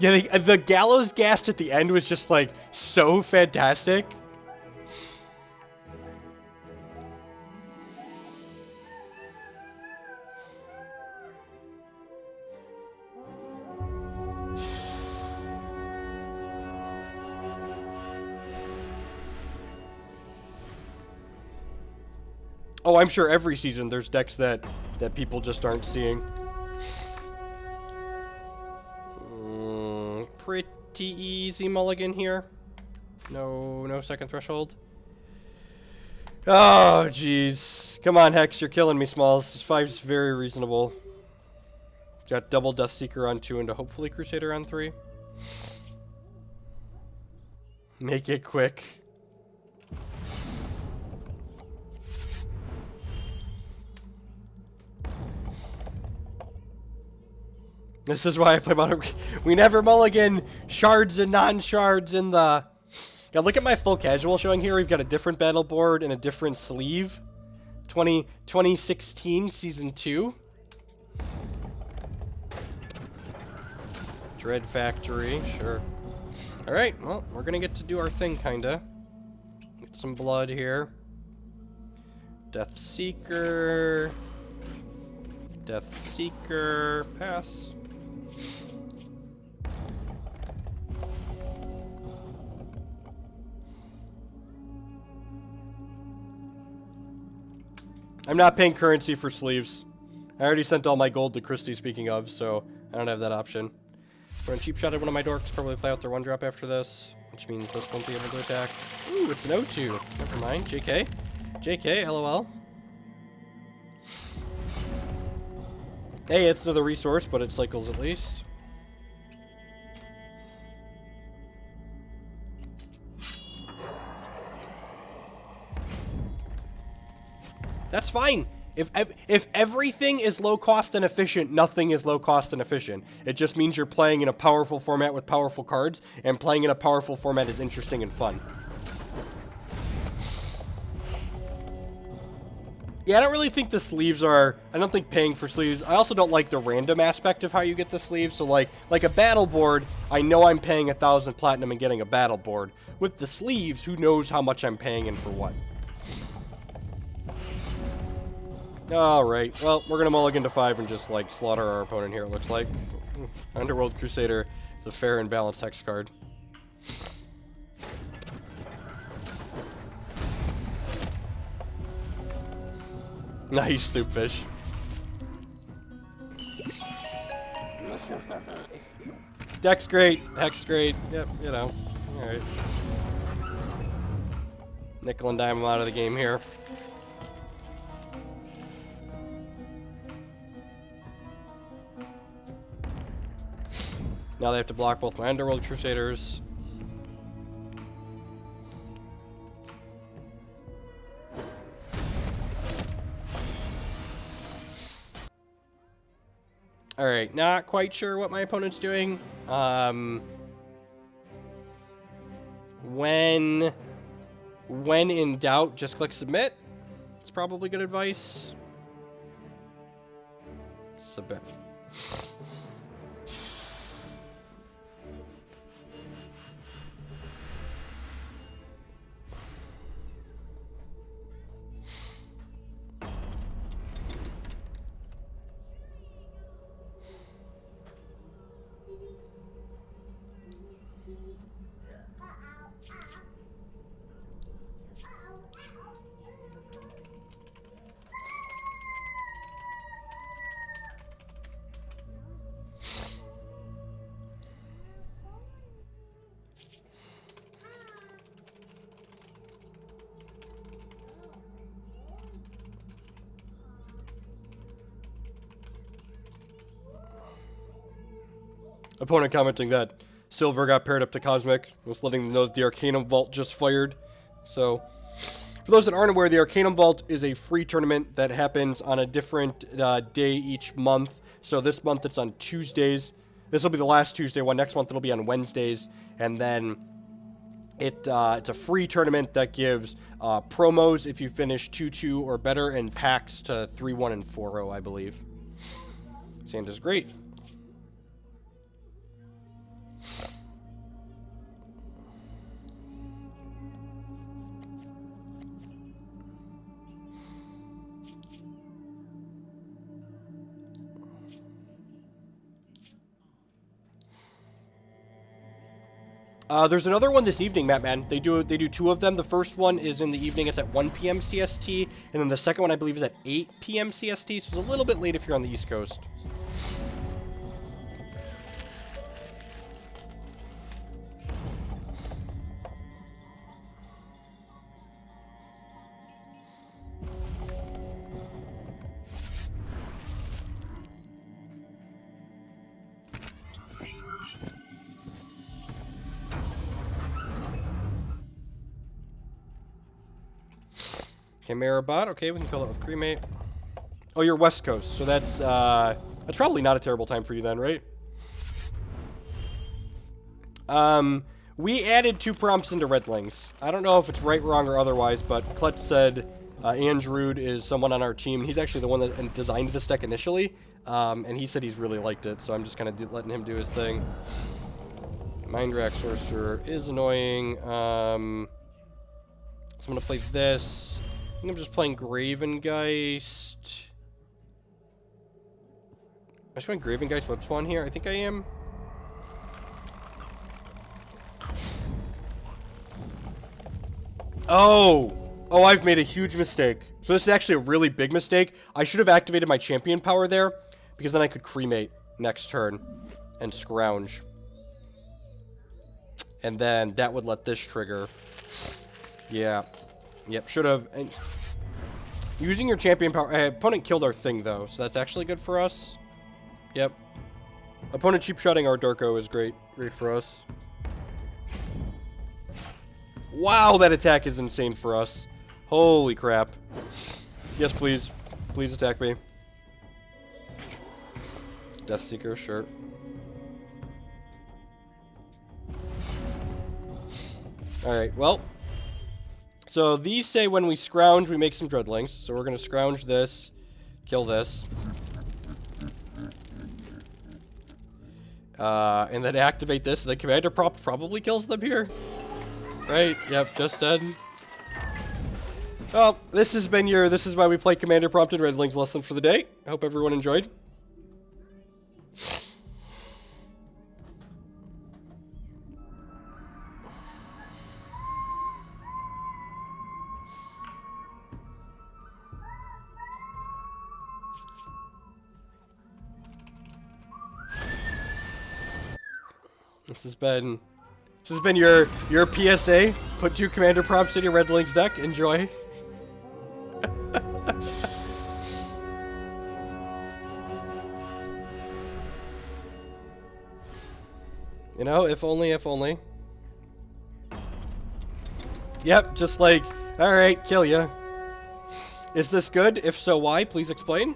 Yeah, the gallows ghast at the end was just, like, so fantastic. Oh, I'm sure every season there's decks that people just aren't seeing. Pretty easy mulligan here. No second threshold. Oh, jeez. Come on, Hex, you're killing me, Smalls. 5's very reasonable. Got double Deathseeker on 2 and hopefully Crusader on 3. Make it quick. This is why I play Modern. We never mulligan shards and non-shards in the... God, look at my full casual showing here. We've got a different battle board and a different sleeve. 2016 Season 2. Dread Factory, sure. Alright, well, we're gonna get to do our thing, kinda. Get some blood here. Deathseeker. Deathseeker. Pass. I'm not paying currency for sleeves. I already sent all my gold to Christy, speaking of, so I don't have that option. Run cheap shot at one of my dorks, probably play out their 1-drop after this, which means this won't be able to attack. Ooh, it's an O2. Never mind. JK. JK, LOL. Hey, it's another resource, but it cycles at least. That's fine. If everything is low cost and efficient, nothing is low cost and efficient. It just means you're playing in a powerful format with powerful cards, and playing in a powerful format is interesting and fun. Yeah, I don't really think the sleeves are... I don't think paying for sleeves... I also don't like the random aspect of how you get the sleeves. So, like a battle board, I know I'm paying 1,000 platinum and getting a battle board. With the sleeves, who knows how much I'm paying and for what. Alright, well, we're gonna mulligan to 5 and just, like, slaughter our opponent here, it looks like. Underworld Crusader is a fair and balanced hex card. Nice, Stoopfish. Deck's great, hex great, yep, you know, alright. Nickel and dime out of the game here. Now they have to block both my Underworld Crusaders. Alright, not quite sure what my opponent's doing. When in doubt, just click submit. It's probably good advice. Submit. Opponent commenting that Silver got paired up to Cosmic, was letting them know that the Arcanum Vault just fired. So, for those that aren't aware, the Arcanum Vault is a free tournament that happens on a different day each month. So this month it's on Tuesdays. This will be the last Tuesday one. Next month it'll be on Wednesdays. And then it's a free tournament that gives promos if you finish 2-2 or better, and packs to 3-1 and 4-0, I believe. Santa's great. There's another one this evening, Mattman. They do two of them. The first one is in the evening. It's at 1 p.m. CST, and then the second one I believe is at 8 p.m. CST. So it's a little bit late if you're on the East Coast. Chimera bot. Okay, we can kill that with cremate. Oh, you're West Coast, so that's probably not a terrible time for you then, right? We added 2 prompts into Redlings. I don't know if it's right, wrong, or otherwise, but Klutz said Interlude is someone on our team. He's actually the one that designed this deck initially, and he said he's really liked it, so I'm just kind of letting him do his thing. Mind Rack Sorcerer is annoying. So I'm going to play this. I think I'm just playing Gravengeist. Am I just playing Gravengeist Web Spawn here? I think I am. Oh, I've made a huge mistake. So this is actually a really big mistake. I should have activated my champion power there, because then I could cremate next turn and scrounge. And then that would let this trigger. Yeah. Yep, should have. And using your champion power. Opponent killed our thing, though, so that's actually good for us. Yep. Opponent cheap-shotting our Darko is great. Great for us. Wow, that attack is insane for us. Holy crap. Yes, please. Please attack me. Deathseeker, sure. Alright, well. So these say when we scrounge, we make some Dreadlings. So we're going to scrounge this, kill this. And then activate this. The commander prompt probably kills them here. Right, yep, just dead. Well, this is why we play Commander Prompt and Redlings lesson for the day. I hope everyone enjoyed. This has been your PSA. Put 2 commander prompts in your Redlings deck. Enjoy. You know, if only, if only. Yep, just like, alright, kill ya. Is this good? If so, why? Please explain.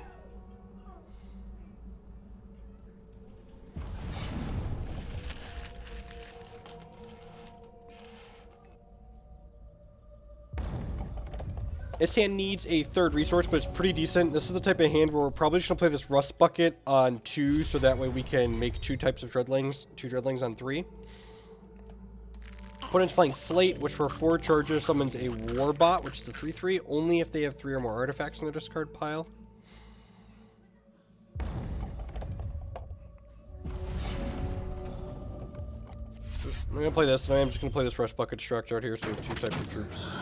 This hand needs a 3rd resource, but it's pretty decent. This is the type of hand where we're probably just going to play this Rust Bucket on 2, so that way we can make 2 types of Dreadlings. 2 Dreadlings on 3. Opponent's playing Slate, which for 4 charges summons a Warbot, which is a 3/3, only if they have 3 or more artifacts in their discard pile. I'm going to play this, and I'm just going to play this Rust Bucket Destructor out here, so we have 2 types of troops.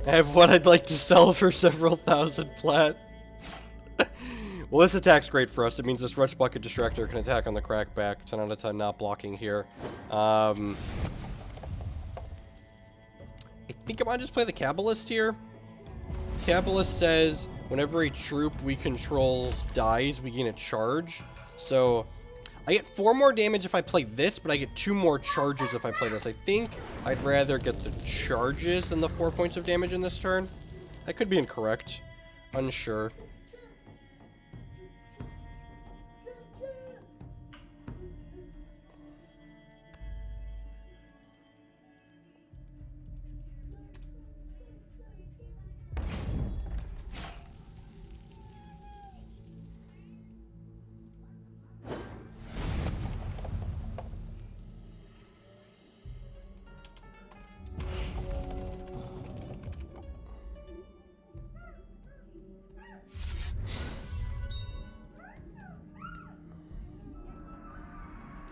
I have what I'd like to sell for several thousand plat. Well, this attack's great for us. It means this Rust Bucket Distractor can attack on the crackback. 10 out of 10 not blocking here. I think I might just play the Kabbalist here. Kabbalist says whenever a troop we control dies, we gain a charge. So I get 4 more damage if I play this, but I get 2 more charges if I play this. I think I'd rather get the charges than the 4 points of damage in this turn. That could be incorrect. Unsure.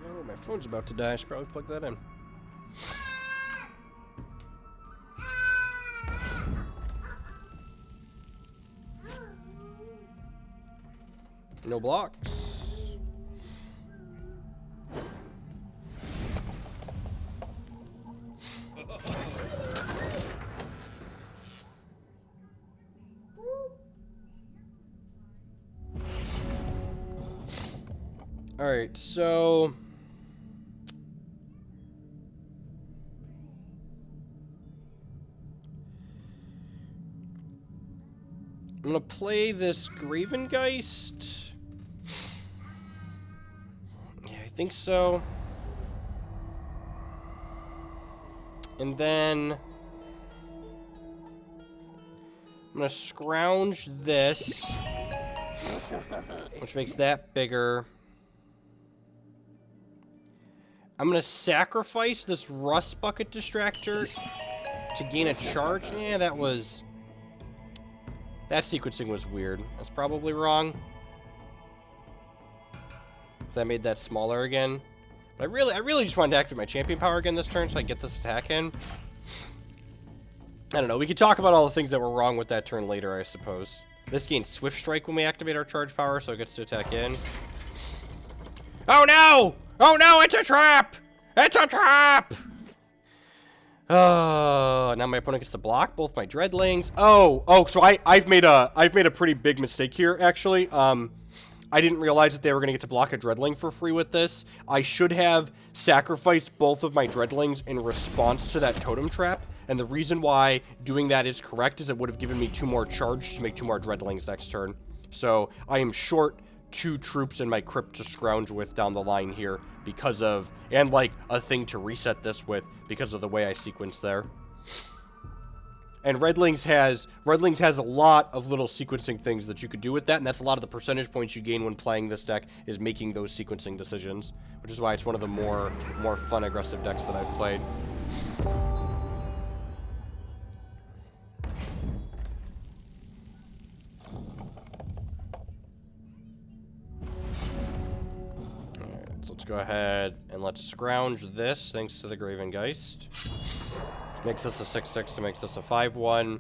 Oh, my phone's about to die. I should probably plug that in. No blocks. Alright, so I'm gonna play this Gravengeist. Yeah, I think so. And then I'm gonna scrounge this, which makes that bigger. I'm gonna sacrifice this Rust Bucket Distractor to gain a charge. Yeah, that sequencing was weird. That's probably wrong. I made that smaller again. But I really just wanted to activate my champion power again this turn so I get this attack in. I don't know. We could talk about all the things that were wrong with that turn later, I suppose. This gains Swift Strike when we activate our charge power, so it gets to attack in. Oh no! Oh no, it's a trap! It's a trap! Oh, now my opponent gets to block both my Dreadlings. So I've made a pretty big mistake here, actually. I didn't realize that they were going to get to block a Dreadling for free with this. I should have sacrificed both of my Dreadlings in response to that totem trap. And the reason why doing that is correct is it would have given me 2 more charge to make 2 more Dreadlings next turn. So I am short 2 troops in my crypt to scrounge with down the line here because of, and like a thing to reset this with because of the way I sequence there. And Redlings has a lot of little sequencing things that you could do with that, and that's a lot of the percentage points you gain when playing this deck is making those sequencing decisions, which is why it's one of the more fun aggressive decks that I've played. Alright, so let's go ahead and let's scrounge this thanks to the Gravengeist. Makes this a 6/6, it makes this a 5/1.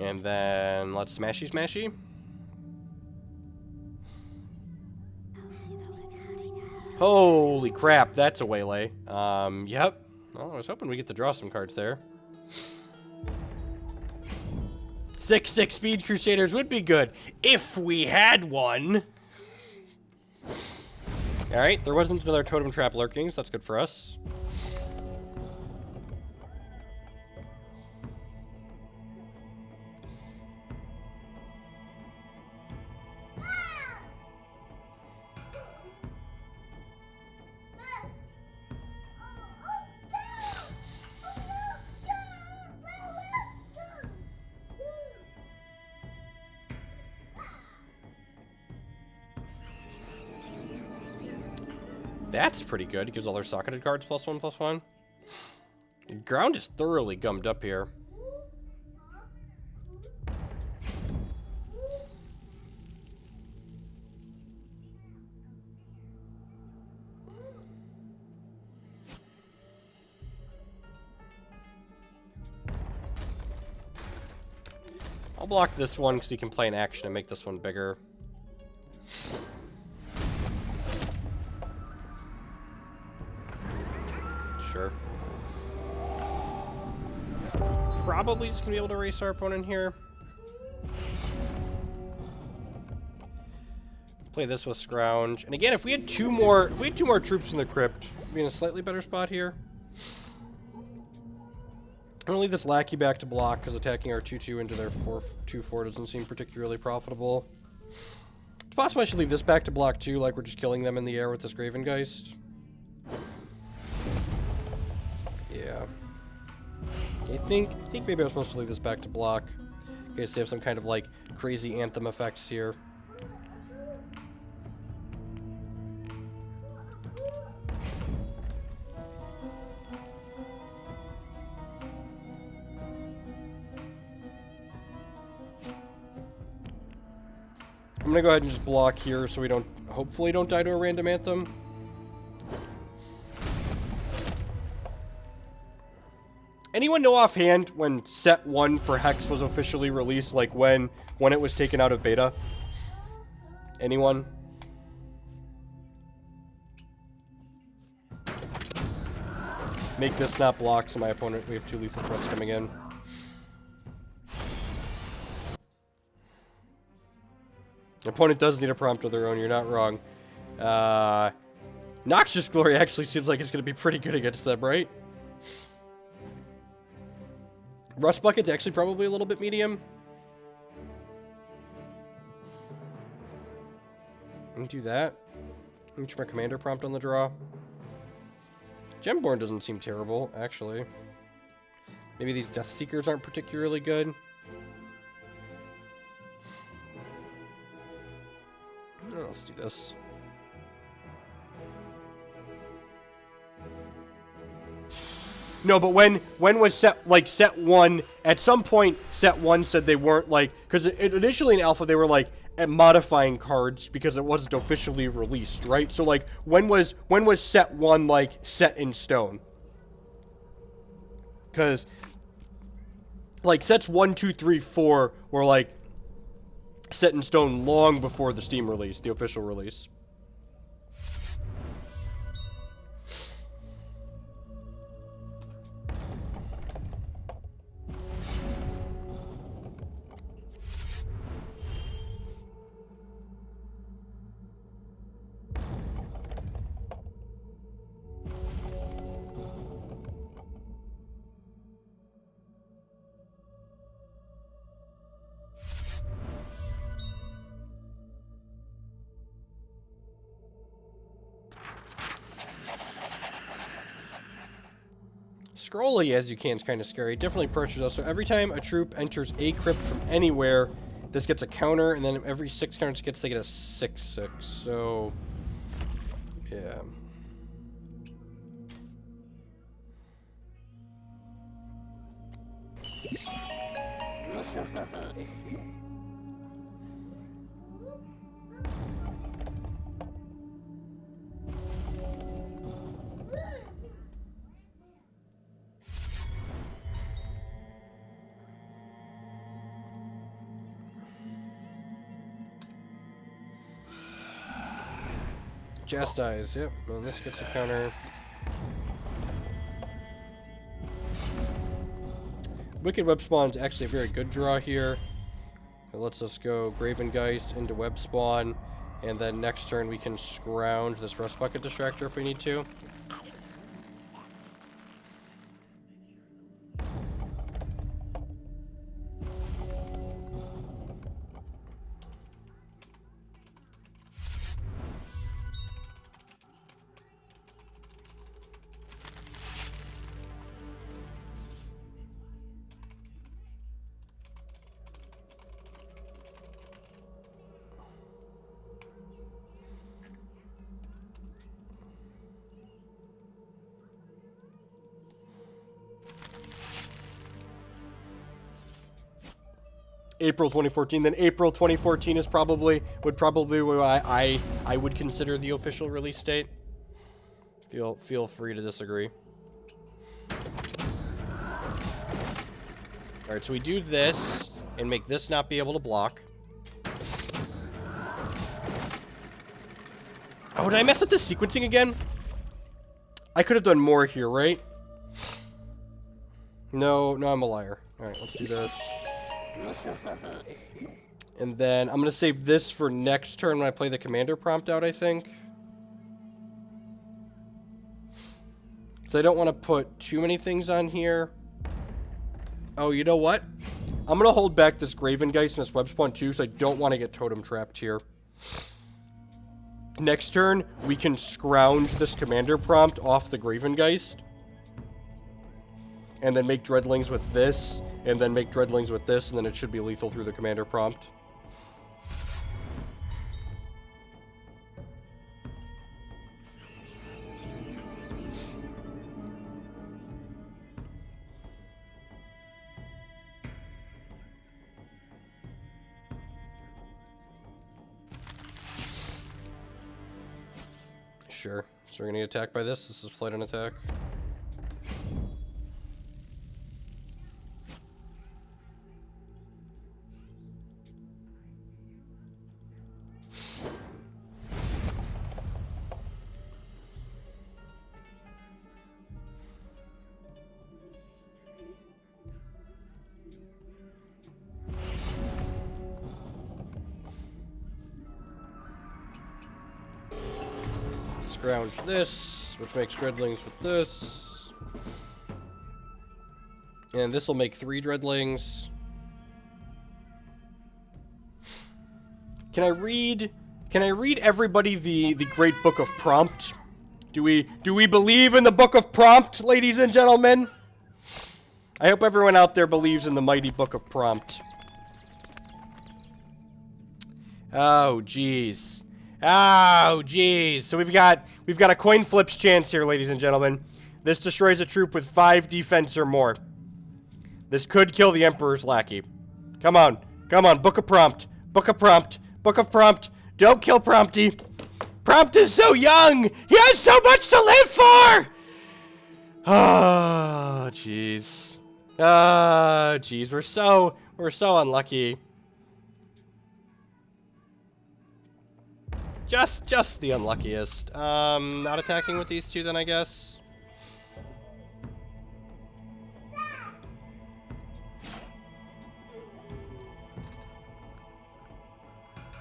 And then let's smashy smashy. Holy crap, that's a waylay. Yep. Well, I was hoping we get to draw some cards there. 6/6 Speed Crusaders would be good if we had one. Alright, there wasn't another totem trap lurking, so that's good for us. That's pretty good. It gives all their socketed cards +1/+1. The ground is thoroughly gummed up here. I'll block this one because he can play an action and make this one bigger. Sure. Probably just gonna be able to erase our opponent here. Play this with Scrounge. And again, if we had two more troops in the crypt, we'd be in a slightly better spot here. I'm gonna leave this lackey back to block because attacking our 2/2 into their 2/4 doesn't seem particularly profitable. It's possible I should leave this back to block too, like we're just killing them in the air with this Gravengeist. Yeah. I think maybe I was supposed to leave this back to block. In case they have some kind of like crazy anthem effects here. I'm gonna go ahead and just block here so we don't, hopefully don't die to a random anthem. Anyone know offhand when set 1 for Hex was officially released, like when it was taken out of beta? Anyone? Make this not block so my opponent, we have 2 lethal threats coming in. Your opponent does need a prompt of their own, you're not wrong. Noxious Glory actually seems like it's going to be pretty good against them, right? Rust Bucket's actually probably a little bit medium. Let me do that. Let me try my commander prompt on the draw. Gemborn doesn't seem terrible, actually. Maybe these Death Seekers aren't particularly good. Oh, let's do this. No, but when was set 1, at some point set 1 said they weren't like, because initially in alpha they were like modifying cards because it wasn't officially released, right? So like when was set 1 like set in stone? Because like sets 1, 2, 3, 4 were like set in stone long before the Steam release, the official release. Scrolly as you can is kind of scary. It definitely pressures us. So every time a troop enters a crypt from anywhere, this gets a counter, and then every 6 counters they get a 6/6. So yeah. Chastise, yep. Well, this gets a counter. Wicked Web Spawn's actually a very good draw here. It lets us go Gravengeist into Web Spawn, and then next turn we can scrounge this Rust Bucket Distractor if we need to. April 2014, then April 2014 is would probably what I would consider the official release date. Feel free to disagree. Alright, so we do this and make this not be able to block. Oh, did I mess up the sequencing again? I could have done more here, right? No, I'm a liar. Alright, let's do this. And then I'm going to save this for next turn when I play the commander prompt out, I think. So I don't want to put too many things on here. Oh, you know what? I'm going to hold back this Gravengeist and this Web Spawn too, so I don't want to get totem trapped here. Next turn, we can scrounge this commander prompt off the Gravengeist. And then make Dreadlings with this, and then make Dreadlings with this, and then it should be lethal through the commander prompt. Sure. So we're gonna get attacked by this. This is flight and attack. Scrounge this, which makes Dreadlings with this. And this will make 3 Dreadlings. Can I read everybody the great book of prompt? Do we believe in the book of prompt, ladies and gentlemen? I hope everyone out there believes in the mighty book of prompt. Oh, jeez. Oh, jeez. So we've got a coin flips chance here, ladies and gentlemen. This destroys a troop with 5 defense or more. This could kill the Emperor's lackey. Come on. Come on. Book of prompt. Book of prompt. Book of prompt. Don't kill Prompty. Prompt is so young. He has so much to live for. Oh, jeez. Oh, jeez. We're so unlucky. Just the unluckiest. Not attacking with these two then, I guess.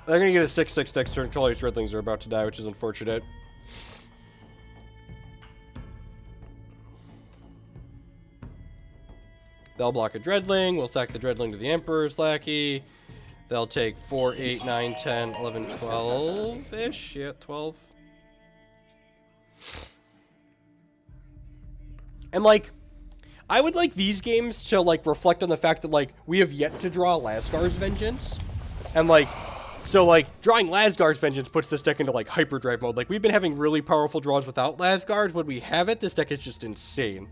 They're gonna get a 6/6 next turn. All these Redlings are about to die, which is unfortunate. They'll block a Dreadling. We'll sack the Dreadling to the Emperor's lackey. They'll take 4, 8, 9, 10, 11, 12-ish. Yeah, 12. And, like, I would like these games to, like, reflect on the fact that, like, we have yet to draw Lasgar's Vengeance. And, like, so, like, drawing Lasgar's Vengeance puts this deck into, like, hyperdrive mode. Like, we've been having really powerful draws without Lasgar's. When we have it, this deck is just insane.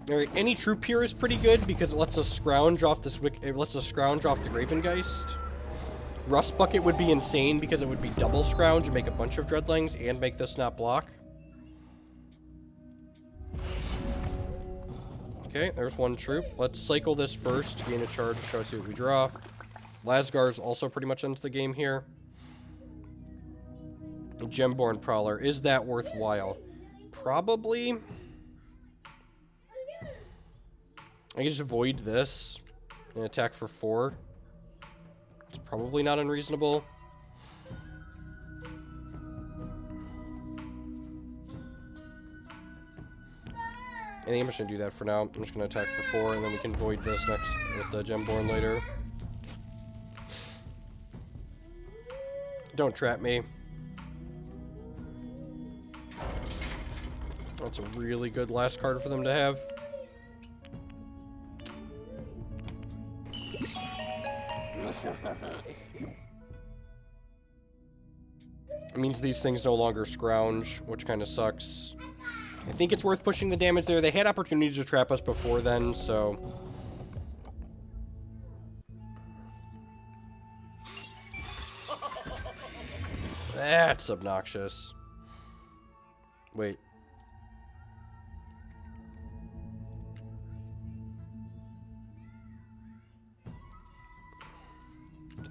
Alright, any troop here is pretty good because it lets us scrounge off this it lets us scrounge off the Gravengeist. Rust Bucket would be insane because it would be double scrounge and make a bunch of Dreadlings and make this not block. Okay, there's one troop. Let's cycle this first, gain a charge, show us what we draw. Lasgar's also pretty much into the game here. Gemborn Prowler, is that worthwhile? Probably. I can just avoid this and attack for 4. It's probably not unreasonable. I think I'm just going to do that for now. I'm just going to attack for 4, and then we can void this next with the Gemborn later. Don't trap me. That's a really good last card for them to have. It means these things no longer scrounge, which kind of sucks. I think it's worth pushing the damage there. They had opportunities to trap us before then, so... That's obnoxious. Wait.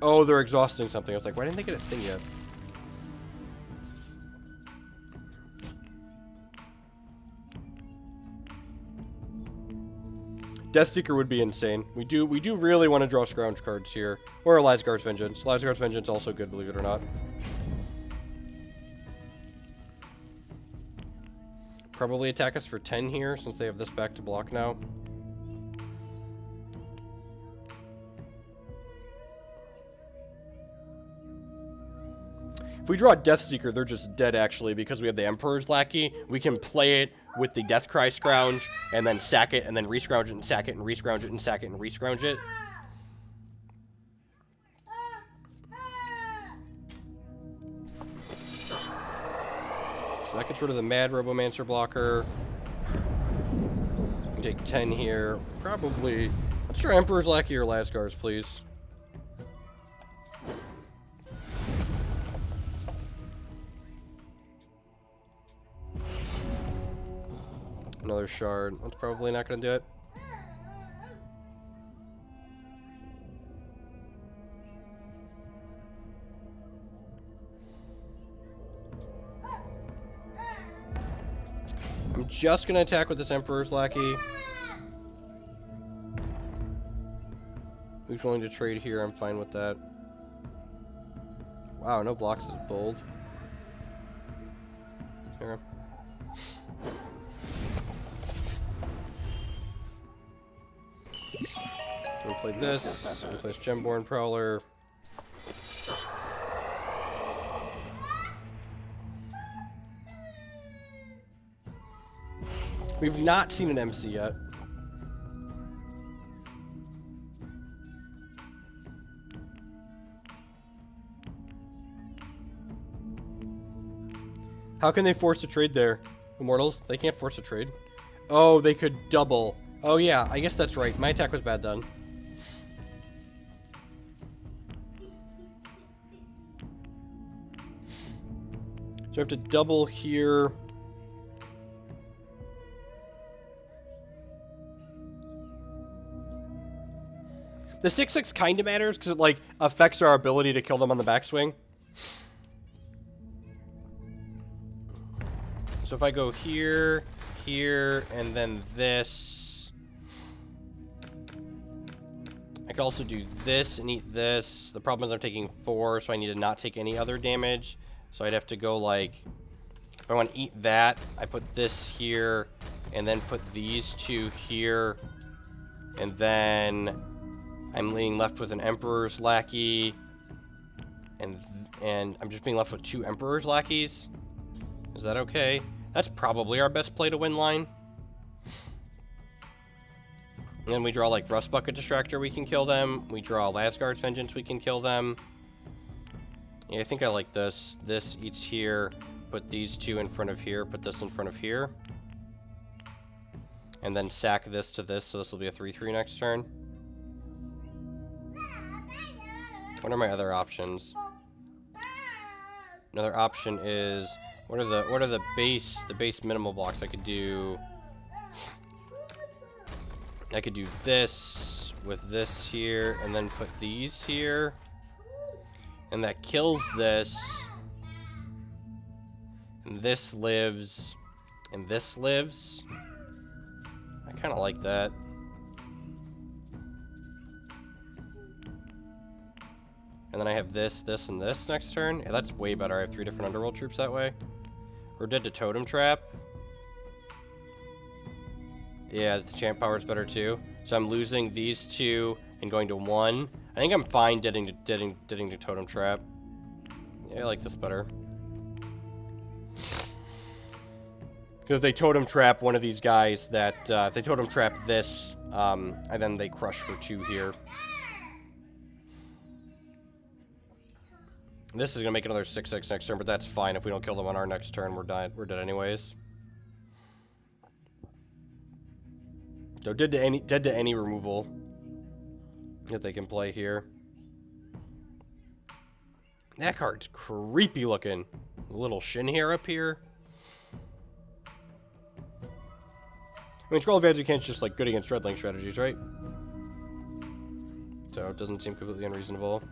Oh, they're exhausting something. I was like, why didn't they get a thing yet? Deathseeker would be insane. We do really want to draw Scrounge cards here. Or Lasgar's Vengeance. Lasgar's Vengeance also good, believe it or not. Probably attack us for 10 here, since they have this back to block now. If we draw Deathseeker, they're just dead, actually, because we have the Emperor's Lackey. We can play it with the Deathcry Scrounge, and then sack it, and then re-scrounge it, and sack it, and re-scrounge it, and sack it, and re-scrounge it. So that gets rid of the Mad Robomancer blocker. We can take 10 here. Probably... Let's try Emperor's Lackey or Lasgar's, please. Another shard. That's probably not going to do it. I'm just going to attack with this Emperor's Lackey. Who's willing to trade here? I'm fine with that. Wow, no blocks is bold. Here. We'll play this. We'll play Gemborn Prowler. We've not seen an MC yet. How can they force a trade there? Immortals? They can't force a trade. Oh, they could double. Oh yeah, I guess that's right. My attack was bad then. So I have to double here. The 6/6 kind of matters because it like affects our ability to kill them on the backswing. So if I go here, here, and then this, I could also do this and eat this. The problem is I'm taking 4, so I need to not take any other damage. So I'd have to go like, if I want to eat that, I put this here, and then put these 2 here, and then I'm being left with an Emperor's Lackey, and I'm just being left with 2 Emperor's Lackeys. Is that okay? That's probably our best play to win line. And then we draw like Rust Bucket Distractor, we can kill them. We draw Lasgar's Vengeance, we can kill them. Yeah, I think I like this. This eats here. Put these 2 in front of here. Put this in front of here. And then sack this to this, so this will be a 3/3 next turn. What are my other options? Another option is what are the base minimal blocks I could do? I could do this with this here, and then put these here. And that kills this. And this lives. And this lives. I kind of like that. And then I have this, this, and this next turn. Yeah, that's way better. I have 3 different Underworld troops that way. We're dead to Totem Trap. Yeah, the Champ Power is better too. So I'm losing these 2 and going to 1. I think I'm fine deading to Totem Trap. Yeah, I like this better. Because they Totem Trap one of these guys that, if they Totem Trap this, and then they crush for 2 here. This is going to make another 6/6 next turn, but that's fine. If we don't kill them on our next turn, we're dead anyways. So dead to any removal that they can play here. That card's creepy looking. A little shin hair up here. I mean, Scroll of Advance can't just like good against Redling strategies, right? So it doesn't seem completely unreasonable.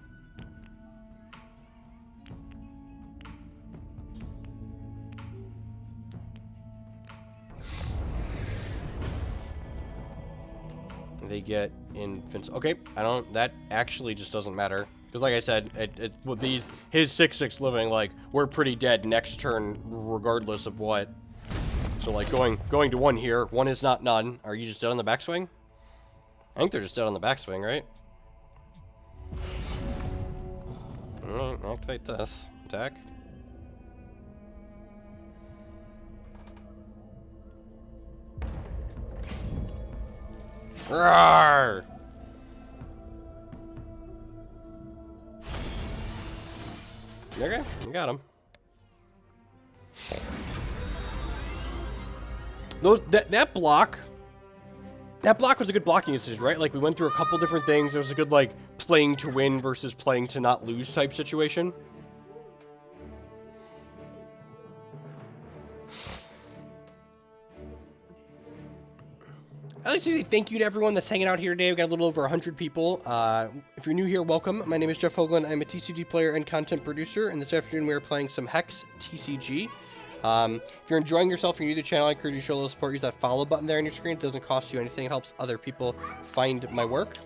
They get invincible. Okay, I don't. That actually just doesn't matter because, like I said, with his 6/6 living, like we're pretty dead next turn, regardless of what. So like going to 1 here. 1 is not none. Are you just dead on the backswing? I think they're just dead on the backswing, right? All right, activate this. Attack. Roar! Okay, you got him. That block was a good blocking decision, right? Like we went through a couple different things. There was a good like playing to win versus playing to not lose type situation. I'd like to say thank you to everyone that's hanging out here today. We've got a little over 100 people. If you're new here, welcome. My name is Jeff Hoagland. I'm a TCG player and content producer, and this afternoon we are playing some Hex TCG. If you're enjoying yourself, you're new to the channel, I encourage you to show a little support. Use that follow button there on your screen. It doesn't cost you anything. It helps other people find my work.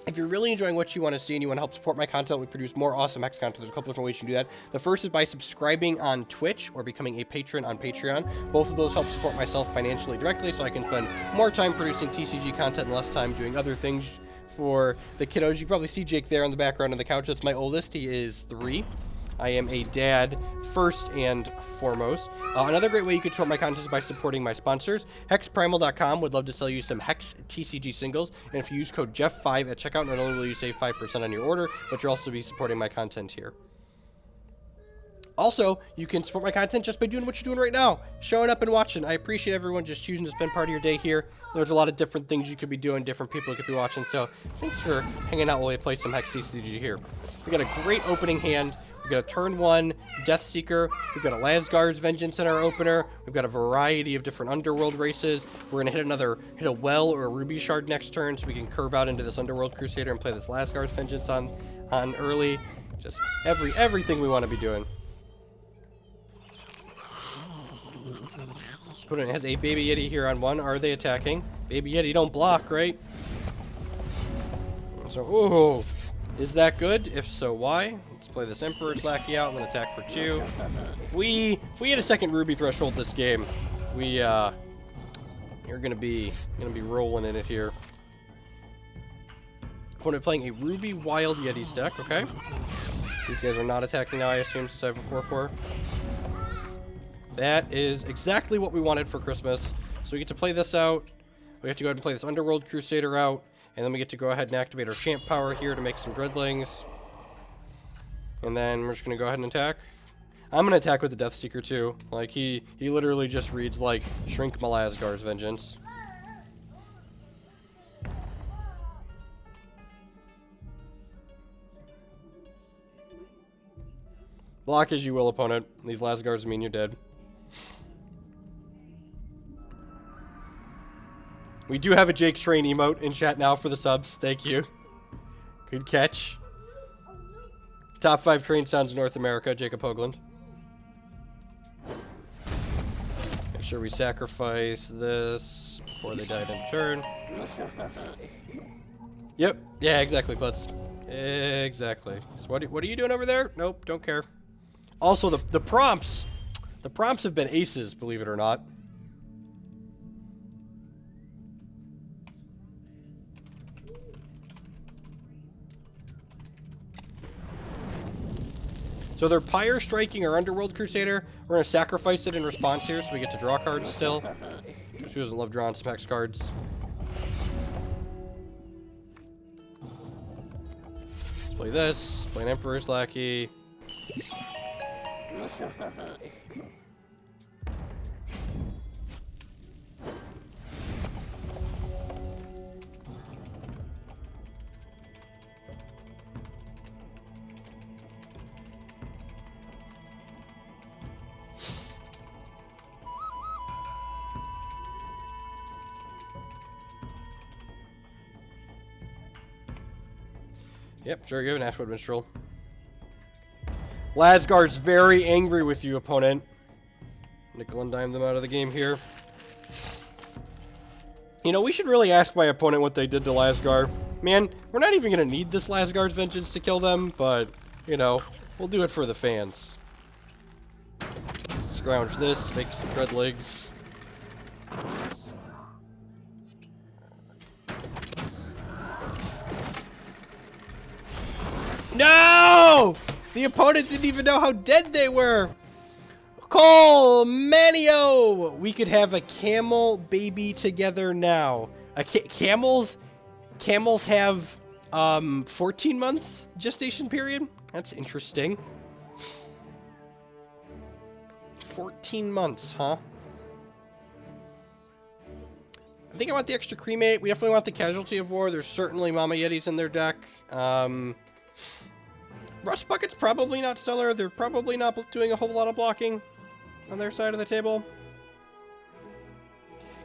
If you're really enjoying what you want to see and you want to help support my content, we produce more awesome Hex content. There's a couple different ways you can do that. The first is by subscribing on Twitch or becoming a patron on Patreon. Both of those help support myself financially directly so I can spend more time producing TCG content and less time doing other things for the kiddos. You can probably see Jake there on the background on the couch. That's my oldest. He is 3. I am a dad first and foremost. Another great way you can support my content is by supporting my sponsors. HexPrimal.com would love to sell you some Hex TCG singles. And if you use code Jeff5 at checkout, not only will you save 5% on your order, but you'll also be supporting my content here. Also, you can support my content just by doing what you're doing right now, showing up and watching. I appreciate everyone just choosing to spend part of your day here. There's a lot of different things you could be doing, different people could be watching. So thanks for hanging out while we play some Hex TCG here. We got a great opening hand. We've got a turn 1 Death Seeker. We've got a Lasgar's Vengeance in our opener. We've got a variety of different Underworld races. We're gonna hit a Well or a Ruby Shard next turn, so we can curve out into this Underworld Crusader and play this Lasgar's Vengeance on early. Just everything we want to be doing. Opponent has a Baby Yeti here on 1. Are they attacking? Baby Yeti don't block, right? So, ooh, is that good? If so, why? Let's play this Emperor's Lackey out. I'm gonna attack for 2. If we hit a second Ruby threshold this game, you're gonna be rolling in it here. Opponent playing a Ruby Wild Yeti deck. Okay. These guys are not attacking now, I assume, since I have a 4/4. That is exactly what we wanted for Christmas. So we get to play this out. We have to go ahead and play this Underworld Crusader out. And then we get to go ahead and activate our Champ Power here to make some Redlings. And then we're just going to go ahead and attack. I'm going to attack with the Death Seeker too. Like, he literally just reads, like, Shrink Malazgar's Vengeance. Block as you will, opponent. These Lasgars mean you're dead. We do have a Jake Train emote in chat now for the subs. Thank you. Good catch. Top 5 train sounds in North America, Jacob Hoagland. Make sure we sacrifice this before they die in turn. Yep. Yeah, exactly, Klutz. Exactly. So what are you doing over there? Nope, don't care. Also, the prompts. The prompts have been aces, believe it or not. So they're Pyre Striking or Underworld Crusader. We're going to sacrifice it in response here so we get to draw cards still. Who doesn't love drawing some Hex cards? Let's play this. Play an Emperor's Lackey. Yep, sure, you have an Ashwood Minstrel. Lasgar's very angry with you, opponent. Nickel and dime them out of the game here. You know, we should really ask my opponent what they did to Lasgar. Man, we're not even going to need this Lasgar's Vengeance to kill them, but, you know, we'll do it for the fans. Scrounge this, make some Redlings. No! The opponent didn't even know how dead they were! Cole Manio! We could have a camel baby together now. Camels have 14 months gestation period. That's interesting. 14 months, huh? I think I want the extra cremate. We definitely want the casualty of war. There's certainly Mama Yetis in their deck. Rust Bucket's probably not stellar. They're probably not doing a whole lot of blocking on their side of the table.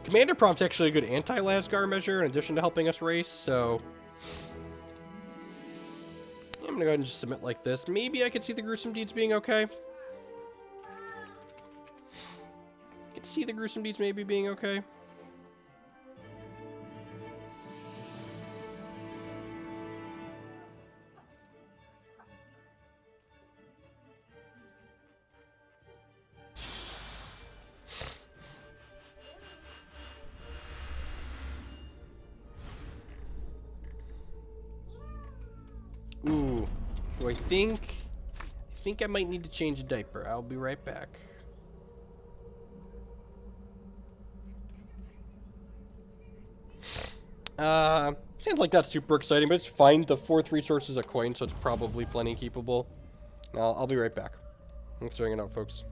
Commander Prompt's actually a good anti-Lasgar measure in addition to helping us race, so I'm gonna go ahead and just submit like this. Maybe I could see the Gruesome Deeds being okay. I could see the Gruesome Deeds maybe being okay. Ooh, do I think I might need to change a diaper. I'll be right back. Sounds like not super exciting, but it's fine. The 4th resource is a coin, so it's probably plenty keepable. I'll be right back. Thanks for hanging out, folks.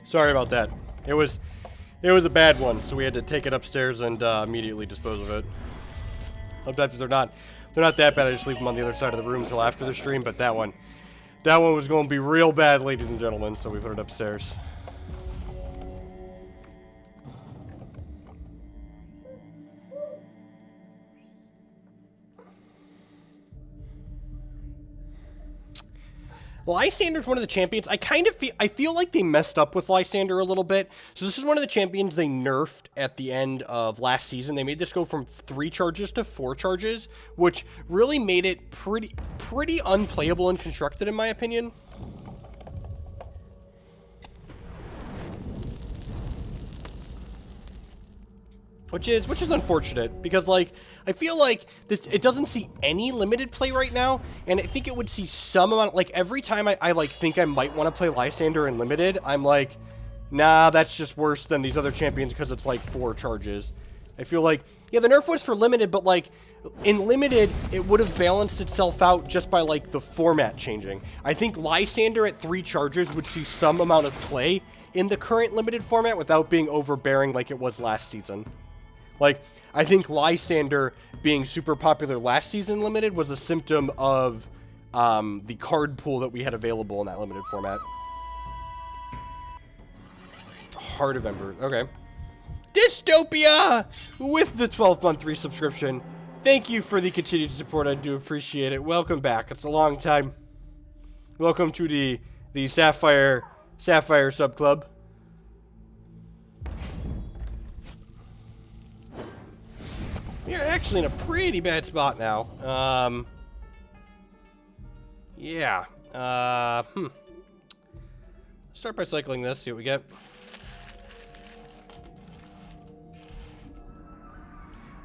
Sorry about that. It was a bad one, so we had to take it upstairs and immediately dispose of it. Sometimes they're not that bad. I just leave them on the other side of the room until after the stream. But that one was going to be real bad, ladies and gentlemen. So we put it upstairs. Lysander's one of the champions. I feel like they messed up with Lysander a little bit. So this is one of the champions they nerfed at the end of last season. They made this go from 3 charges to 4 charges, which really made it pretty unplayable and constructed, in my opinion. Which is unfortunate, because, like, I feel like it doesn't see any limited play right now, and I think it would see some amount, like, every time I like, think I might want to play Lysander in limited, I'm like, nah, that's just worse than these other champions, because it's, like, 4 charges. I feel like, yeah, the nerf was for limited, but, like, in limited, it would have balanced itself out just by, like, the format changing. I think Lysander at 3 charges would see some amount of play in the current limited format without being overbearing like it was last season. Like, I think Lysander being super popular last season limited was a symptom of the card pool that we had available in that limited format. Heart of Ember. Okay. Dystopia! With the 12-month resubscription. Thank you for the continued support. I do appreciate it. Welcome back. It's a long time. Welcome to the Sapphire Sub Club. We are actually in a pretty bad spot now. Yeah. Start by cycling this, see what we get.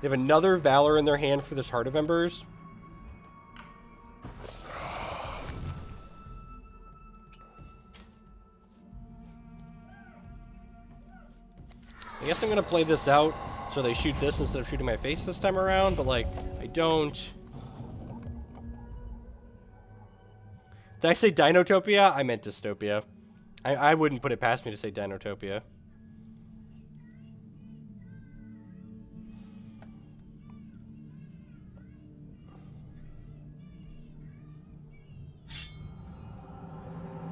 They have another Valor in their hand for this Heart of Embers. I guess I'm gonna play this out so they shoot this instead of shooting my face this time around, but, like, I don't... Did I say Dinotopia? I meant Dystopia. I wouldn't put it past me to say Dinotopia.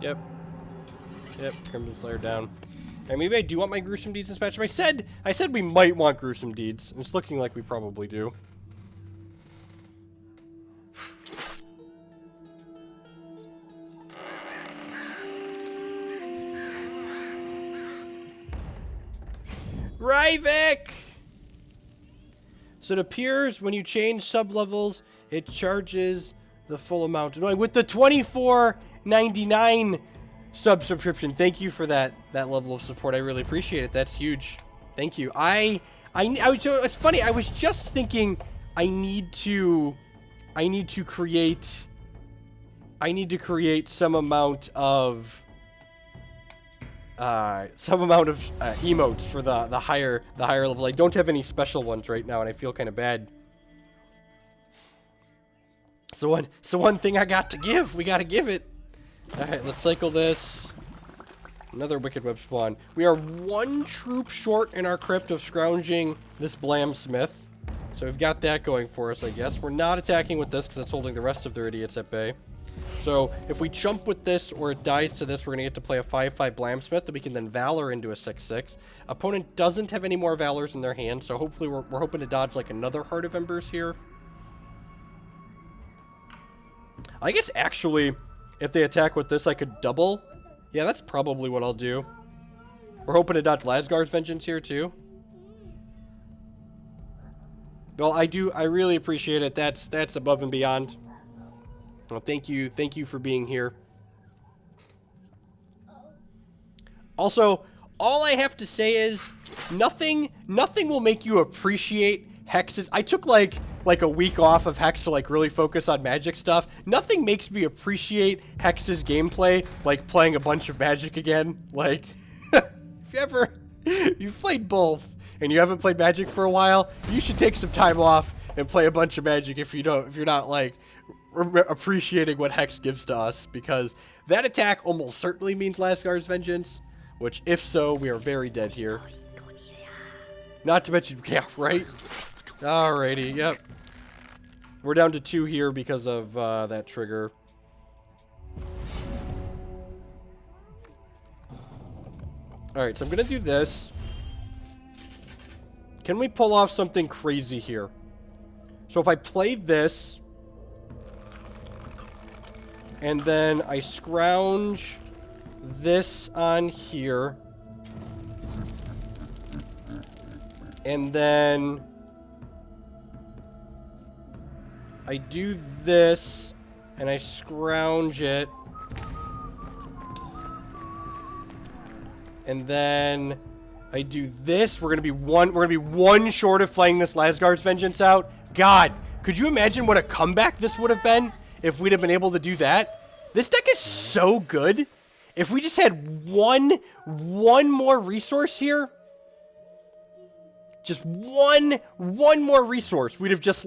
Yep. Yep, Crimson Slayer down. And maybe I do want my Gruesome Deeds dispatched. I said we might want Gruesome Deeds. It's looking like we probably do. Ryvik! So it appears when you change sub-levels, it charges the full amount. With the $24.99 subscription, thank you for that level of support. I really appreciate it. That's huge. Thank you. So it's funny. I was just thinking I need to create some amount of emotes for the higher level. I don't have any special ones right now, and I feel kind of bad. So one thing I got to give. We got to give it. Alright, let's cycle this. Another Wicked Web spawn. We are 1 troop short in our crypt of scrounging this Blamsmith. So we've got that going for us, I guess. We're not attacking with this because it's holding the rest of their idiots at bay. So if we jump with this or it dies to this, we're going to get to play a 5/5 Blamsmith that we can then Valor into a 6/6. Opponent doesn't have any more Valors in their hand, so hopefully we're hoping to dodge like another Heart of Embers here. I guess actually... if they attack with this, I could double. Yeah, that's probably what I'll do. We're hoping to dodge Lasgar's Vengeance here, too. Well, I really appreciate it. That's above and beyond. Well, thank you for being here. Also, all I have to say is, nothing will make you appreciate Hex's... I took, like a week off of Hex to, like, really focus on Magic stuff. Nothing makes me appreciate Hex's gameplay like playing a bunch of Magic again. Like, if you've played both and you haven't played Magic for a while, you should take some time off and play a bunch of Magic if you're not, like, appreciating what Hex gives to us, because that attack almost certainly means Lasgar's Vengeance. Which, if so, we are very dead here. Not to mention, yeah, right? Alrighty, yep. We're down to 2 here because of that trigger. Alright, so I'm gonna do this. Can we pull off something crazy here? So if I play this, and then I scrounge this on here, and then I do this, and I scrounge it, and then I do this. We're gonna be one short of playing this Lasgard's Vengeance out. God, could you imagine what a comeback this would have been if we'd have been able to do that? This deck is so good. If we just had one more resource here, just one more resource, we'd have just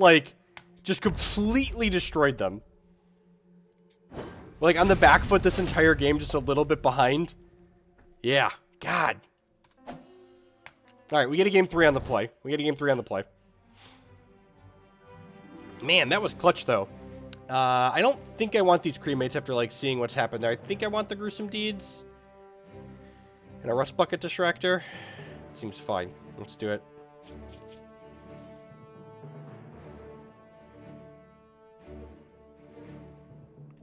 completely destroyed them. Like on the back foot this entire game, just a little bit behind. Yeah, God. All right, we get a game 3 on the play. Man, that was clutch, though. I don't think I want these cremates after, like, seeing what's happened there. I think I want the gruesome deeds. And a rust bucket distractor. Seems fine. Let's do it.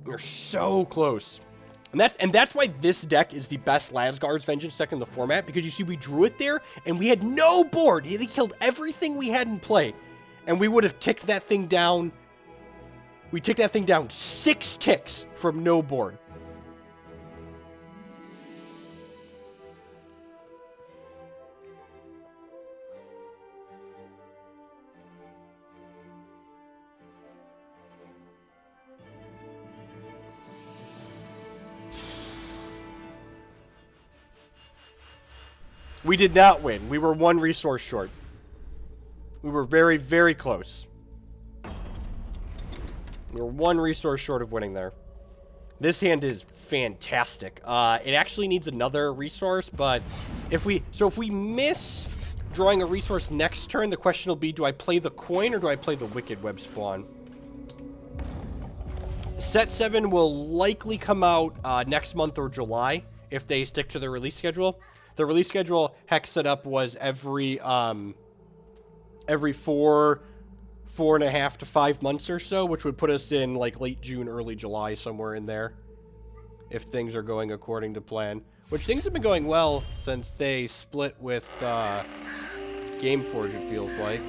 We're so close. And that's why this deck is the best Lasgard's Vengeance deck in the format, because you see we drew it there, and we had no board. He killed everything we had in play, and we would have ticked that thing down. We ticked that thing down 6 ticks from no board. We did not win. We were 1 resource short. We were very, very close. We were 1 resource short of winning there. This hand is fantastic. It actually needs another resource, but if we miss drawing a resource next turn, the question will be, do I play the coin or do I play the Wicked Web Spawn? Set 7 will likely come out next month or July if they stick to the release schedule. The release schedule Hex set up was every 4.5 to 5 months or so, which would put us in like late June, early July, somewhere in there, if things are going according to plan. Which things have been going well since they split with Gameforge, it feels like.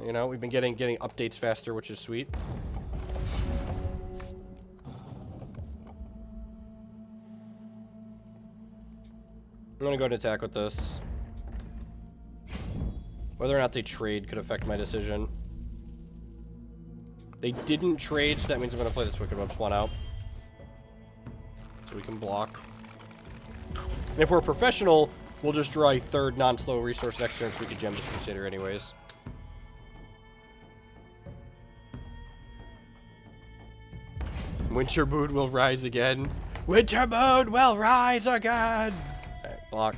You know, we've been getting updates faster, which is sweet. I'm gonna go and attack with this. Whether or not they trade could affect my decision. They didn't trade, so that means I'm gonna play this Wicked Web Spawn out. So we can block. And if we're professional, we'll just draw a 3rd non-slow resource next turn so we can gem this Crusader anyways. Winter mood will rise again. Winter mood will rise again! Alright, block.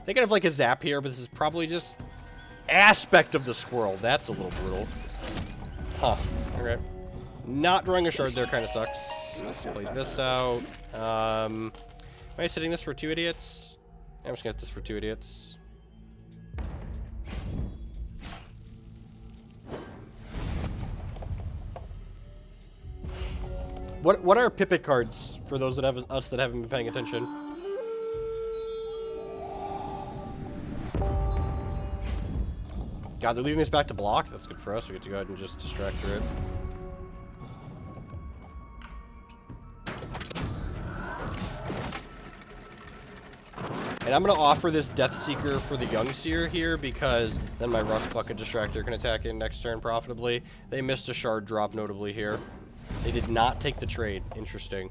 They could have like a zap here, but this is probably just aspect of the squirrel. That's a little brutal. Huh. Okay. Not drawing a shard there kind of sucks. Let's play this out. Am I setting this for 2 idiots? I'm just gonna get this for 2 idiots. What are Pipit cards for those that have us that haven't been paying attention? God, they're leaving this back to block. That's good for us. We get to go ahead and just distract her it. And I'm going to offer this Death Seeker for the Young Seer here, because then my Rust Bucket Distractor can attack in next turn profitably. They missed a shard drop notably here. They did not take the trade. Interesting.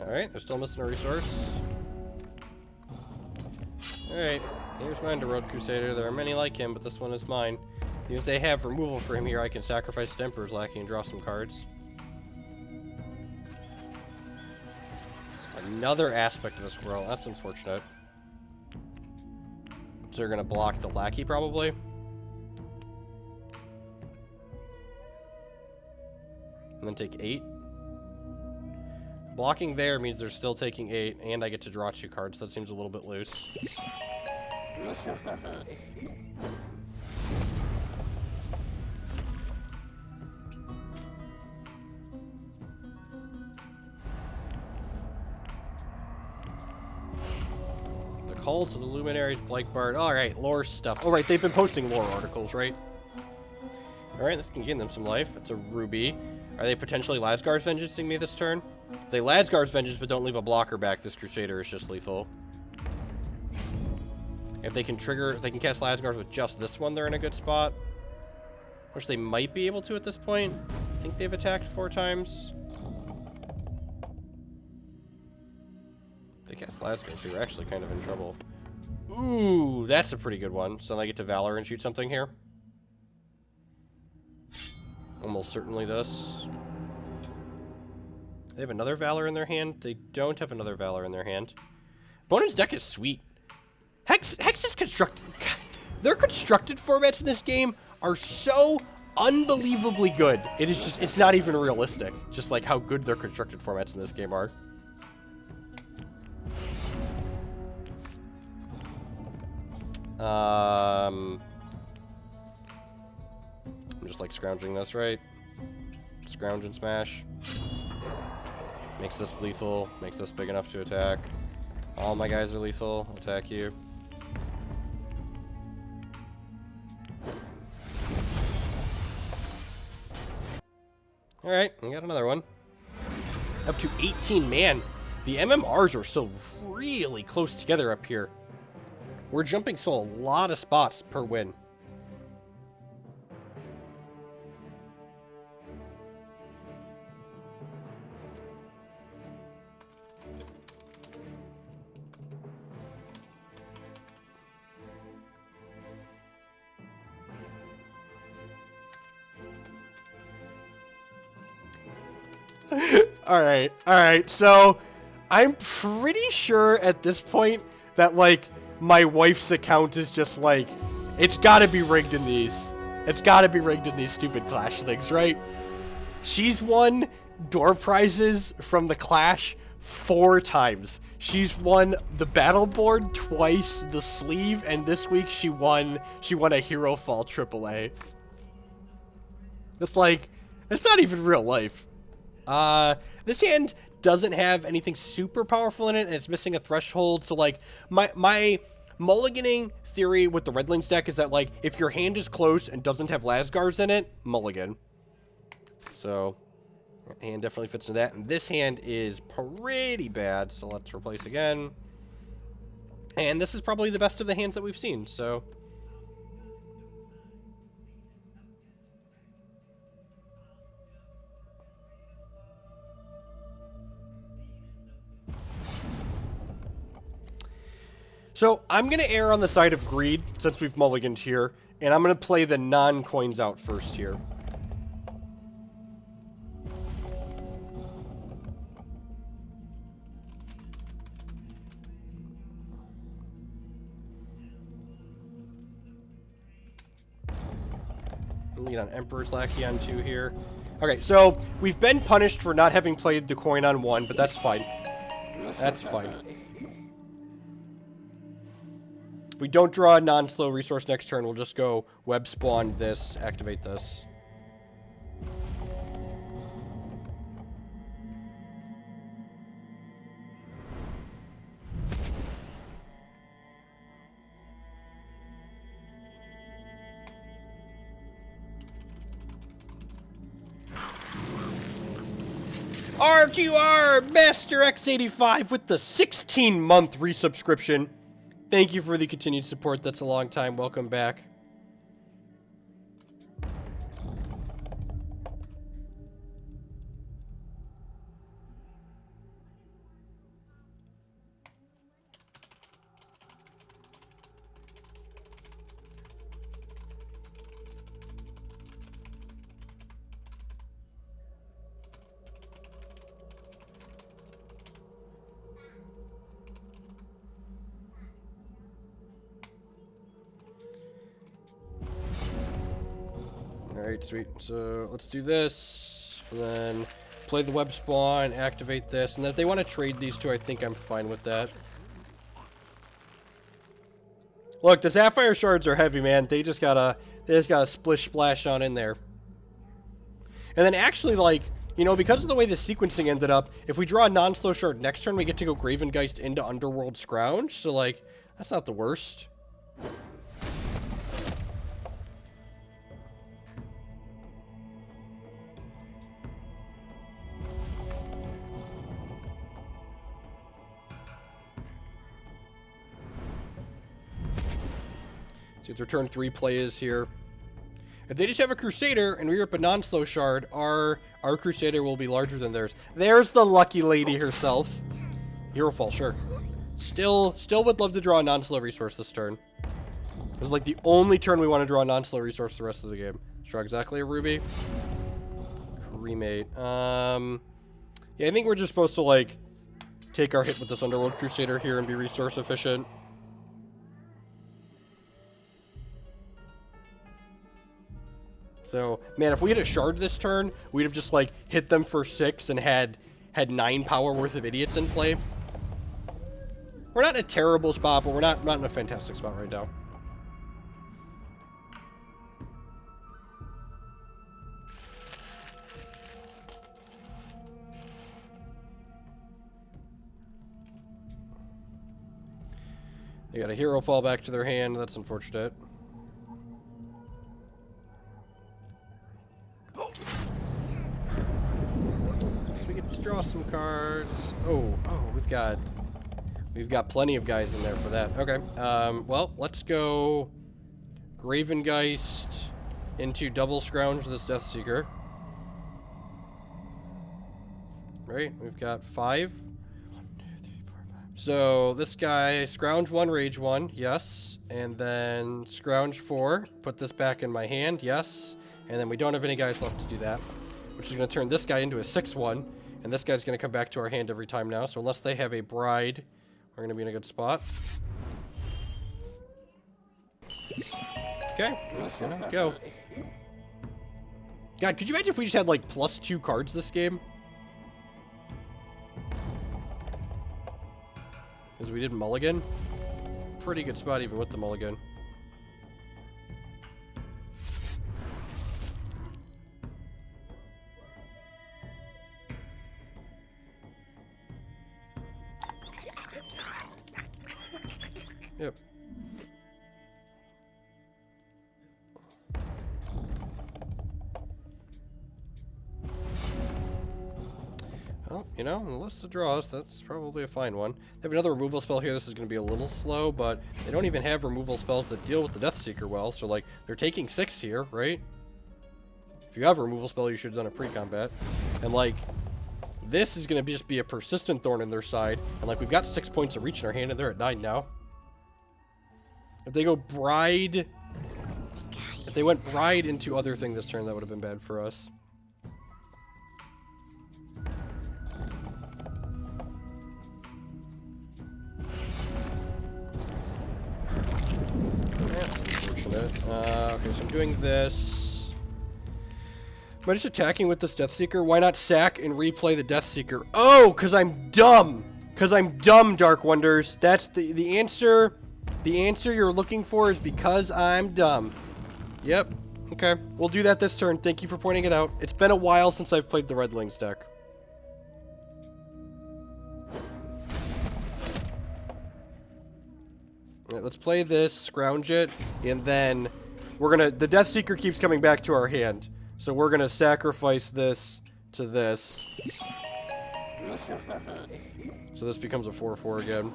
Alright, they're still missing a resource. Alright, here's my Underworld Crusader. There are many like him, but this one is mine. Even if they have removal for him here, I can sacrifice the Emperor's Lackey and draw some cards. Another aspect of this world. That's unfortunate. So they're going to block the Lackey, probably. And then take 8. Blocking there means they're still taking 8, and I get to draw 2 cards. That seems a little bit loose. The Call to the Luminaries, Blake Bard. Alright, lore stuff. Alright, they've been posting lore articles, right? Alright, this can gain them some life. It's a ruby. Are they potentially Lasgar's Vengeancing me this turn? If they Lasgar's Vengeance but don't leave a blocker back, this Crusader is just lethal. If they can cast Lasgar's with just this one, they're in a good spot. Which they might be able to at this point. I think they've attacked 4 times. If they cast Lasgar's, so we're actually kind of in trouble. Ooh, that's a pretty good one. So then I get to Valor and shoot something here. Almost certainly this. They have another Valor in their hand. They don't have another Valor in their hand. Bonan's deck is sweet. Hex is constructed. Their constructed formats in this game are so unbelievably good. It is just, it's not even realistic. Just like how good their constructed formats in this game are. I'm just like scrounging this, right? Scrounge and smash. Makes this lethal. Makes this big enough to attack. All my guys are lethal. Attack you. Alright, we got another one. Up to 18, man. The MMRs are still really close together up here. We're jumping so a lot of spots per win. Alright, so I'm pretty sure at this point that, like, my wife's account is just, like, it's gotta be rigged in these. It's gotta be rigged in these stupid Clash things, right? She's won door prizes from the Clash 4 times. She's won the battle board twice, the sleeve, and this week she won a Hero Fall AAA. It's like, it's not even real life. This hand doesn't have anything super powerful in it, and it's missing a threshold, so, like, my mulliganing theory with the Redlings deck is that, like, if your hand is close and doesn't have Lasgar's in it, mulligan. So, that hand definitely fits into that, and this hand is pretty bad, so let's replace again. And this is probably the best of the hands that we've seen, so... So, I'm going to err on the side of greed, since we've mulliganed here, and I'm going to play the non-coins out first here. I'm going to get on Emperor's Lackey on 2 here. Okay, so, we've been punished for not having played the coin on 1, but that's fine. That's fine. If we don't draw a non-slow resource next turn, we'll just go web spawn this, activate this. RQR Master X85 with the 16-month resubscription. Thank you for the continued support. That's a long time. Welcome back. Alright, sweet. So let's do this, and then play the web spawn, activate this, and then if they want to trade these two, I think I'm fine with that. Look, the sapphire shards are heavy, man. They just gotta splish splash on in there. And then actually, like, you know, because of the way the sequencing ended up, if we draw a non-slow shard next turn, we get to go Gravengeist into Underworld Scrounge. So, like, that's not the worst. See what their turn 3 play is here. If they just have a Crusader and we rip a non-slow shard, our Crusader will be larger than theirs. There's the lucky lady herself. Hero Fall, sure. Still would love to draw a non-slow resource this turn. This is like the only turn we want to draw a non-slow resource the rest of the game. Let's draw exactly a Ruby. Cremate. Yeah, I think we're just supposed to, like, take our hit with this Underworld Crusader here and be resource efficient. So, man, if we had a shard this turn, we'd have just, like, hit them for 6 and had 9 power worth of idiots in play. We're not in a terrible spot, but we're not in a fantastic spot right now. They got a hero fall back to their hand. That's unfortunate. We get to draw some cards. Oh, we've got plenty of guys in there for that. Okay. Well, let's go Gravengeist into double scrounge this Deathseeker. Right? We've got 5. 1, 2, 3, 4, 5. So this guy, scrounge 1, rage 1, yes. And then scrounge 4. Put this back in my hand, yes. And then we don't have any guys left to do that, which is going to turn this guy into a 6/1. And this guy's going to come back to our hand every time now. So unless they have a bride, we're going to be in a good spot. Okay. Well, go. God, could you imagine if we just had, like, +2 cards this game? Because we did mulligan. Pretty good spot even with the mulligan. Yep. Well, you know, on the list of draws, that's probably a fine one. They have another removal spell here. This is going to be a little slow, but they don't even have removal spells that deal with the Deathseeker well. So, like, they're taking 6 here, right? If you have a removal spell, you should have done a pre-combat. And, like, this is going to just be a persistent thorn in their side. And, like, we've got 6 points of reach in our hand, and they're at 9 now. If they go bride... If they went bride into other thing this turn, that would have been bad for us. That's unfortunate. Okay, so I'm doing this. Am I just attacking with this Deathseeker? Why not sack and replay the Deathseeker? Oh, because I'm dumb! Because I'm dumb, Dark Wonders. That's the answer... The answer you're looking for is because I'm dumb. Yep. Okay. We'll do that this turn. Thank you for pointing it out. It's been a while since I've played the Redlings deck. Alright, let's play this, scrounge it, and then we're gonna... The Deathseeker keeps coming back to our hand. So we're gonna sacrifice this to this. So this becomes a 4/4 again.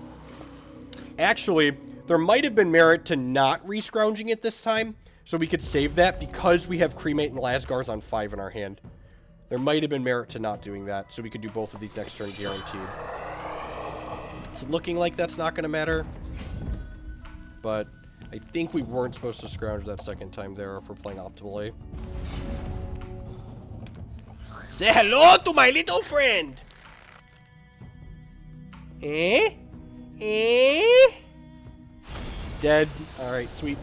Actually... There might have been merit to not re-scrounging it this time, so we could save that because we have Cremate and Lasgars on 5 in our hand. There might have been merit to not doing that, so we could do both of these next turn guaranteed. It's looking like that's not going to matter, but I think we weren't supposed to scrounge that second time there if we're playing optimally. Say hello to my little friend! Eh? Eh? Dead. Alright, sweet.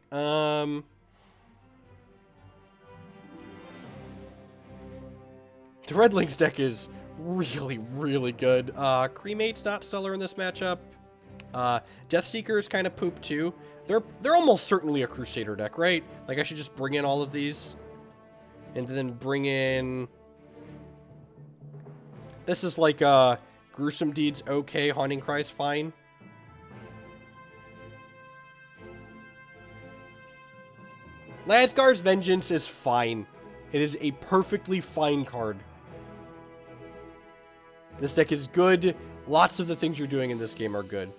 The Redlings deck is really, really good. Cremate's not stellar in this matchup. Deathseeker is kind of poop too. They're almost certainly a Crusader deck, right? Like, I should just bring in all of these. And then bring in... This is like, Gruesome Deeds okay, Haunting Cries fine. Lasgar's Vengeance is fine. It is a perfectly fine card. This deck is good. Lots of the things you're doing in this game are good.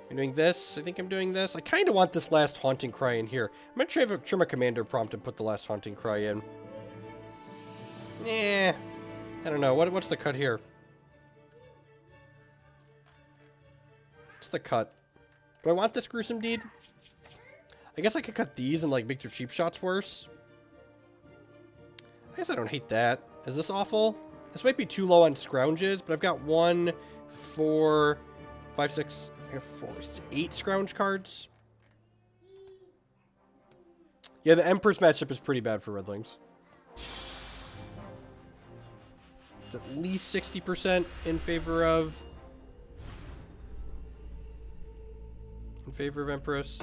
I'm doing this. I think I'm doing this. I kind of want this last Haunting Cry in here. I'm going to trim a commander prompt and put the last Haunting Cry in. I don't know. What's the cut here? What's the cut? Do I want this Gruesome Deed? I guess I could cut these and, like, make their cheap shots worse. I guess I don't hate that. Is this awful? This might be too low on scrounges, but I've got 1, 4, 5, 6... I have 8 scrounge cards. Yeah, the Empress matchup is pretty bad for Redlings. It's at least 60% in favor of... Empress.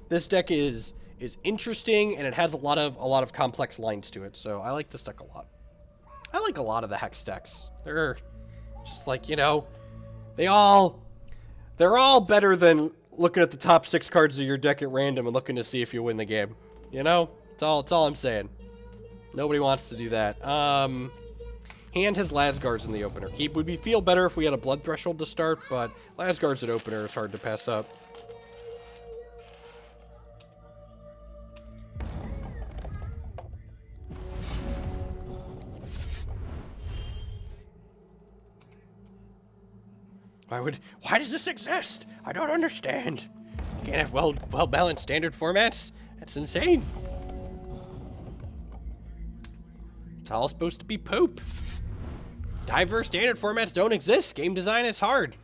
This deck is interesting, and it has a lot of complex lines to it, so I like this deck a lot. I like a lot of the Hex decks. They're just like, you know, they're all better than looking at the top 6 cards of your deck at random and looking to see if you win the game. You know? It's all I'm saying. Nobody wants to do that. Hand has Lasgar's in the opener. Keep would feel better if we had a blood threshold to start, but Lasgar's at opener is hard to pass up. Why does this exist? I don't understand. You can't have well-balanced standard formats? That's insane. It's all supposed to be poop. Diverse standard formats don't exist. Game design is hard.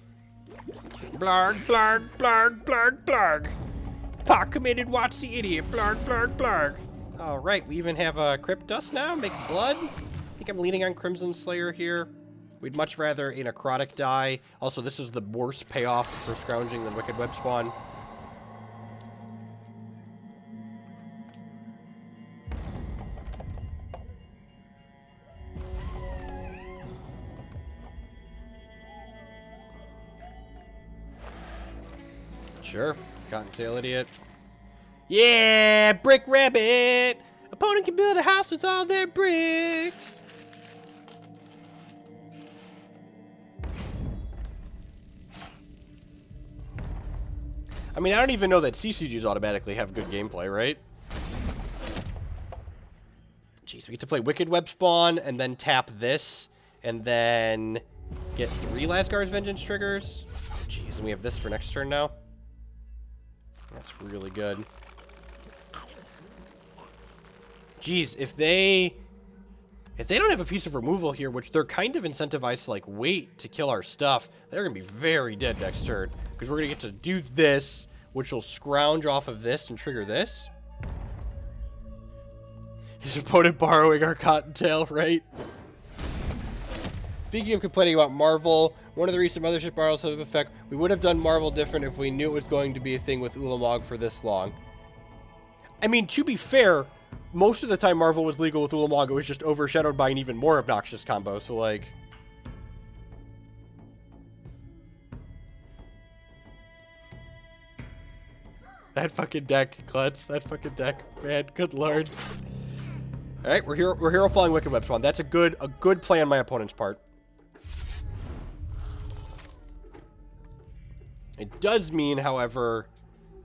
Blarg, blarg, blarg, blarg, blarg. Pot committed, watch the idiot. Blarg, blarg, blarg. Alright, we even have Crypt Dust now. Make blood. I think I'm leaning on Crimson Slayer here. We'd much rather a Necrotic die. Also, this is the worst payoff for scrounging than Wicked Web Spawn. Sure. Cottontail Idiot. Yeah! Brick Rabbit! Opponent can build a house with all their bricks! I mean, I don't even know that CCGs automatically have good gameplay, right? Jeez, we get to play Wicked Web Spawn, and then tap this, and then get 3 Lasgar's Vengeance triggers. Jeez, and we have this for next turn now. That's really good. Jeez, if they don't have a piece of removal here, which they're kind of incentivized to, like, wait to kill our stuff, they're going to be very dead next turn. Because we're going to get to do this, which will scrounge off of this and trigger this. His opponent borrowing our Cottontail, right? Speaking of complaining about Marvel, one of the recent Mothership borrows have effect. We would have done Marvel different if we knew it was going to be a thing with Ulamog for this long. I mean, to be fair, most of the time Marvel was legal with Ulamog, it was just overshadowed by an even more obnoxious combo, so like... That fucking deck, Klutz. That fucking deck, man. Good lord. All right, we're hero falling Wicked Web Spawn. That's a good play on my opponent's part. It does mean, however,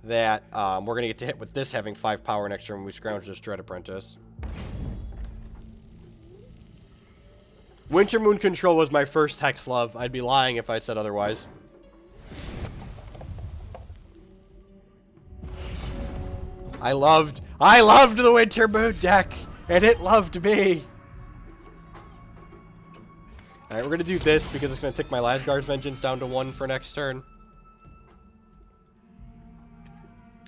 that we're gonna get to hit with this having 5 power next turn when we scrounge this Dread Apprentice. Winter Moon Control was my first Hex love. I'd be lying if I said otherwise. I loved the Winter Moon deck, and it loved me. Alright, we're going to do this because it's going to take my Lasgar's Vengeance down to 1 for next turn.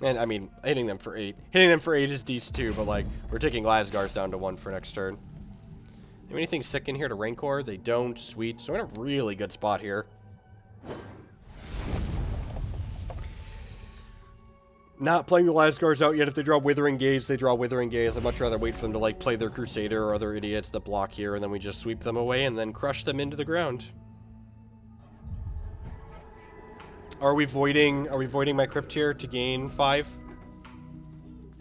And, I mean, hitting them for 8. Hitting them for 8 is decent too, but, like, we're taking Lasgar's down to 1 for next turn. Have anything sick in here to Rancor? They don't. Sweet. So we're in a really good spot here. Not playing the Lasgar's out yet. If they draw Withering Gaze, they draw Withering Gaze. I'd much rather wait for them to, like, play their Crusader or other idiots that block here, and then we just sweep them away and then crush them into the ground. Are we voiding my Crypt here to gain 5?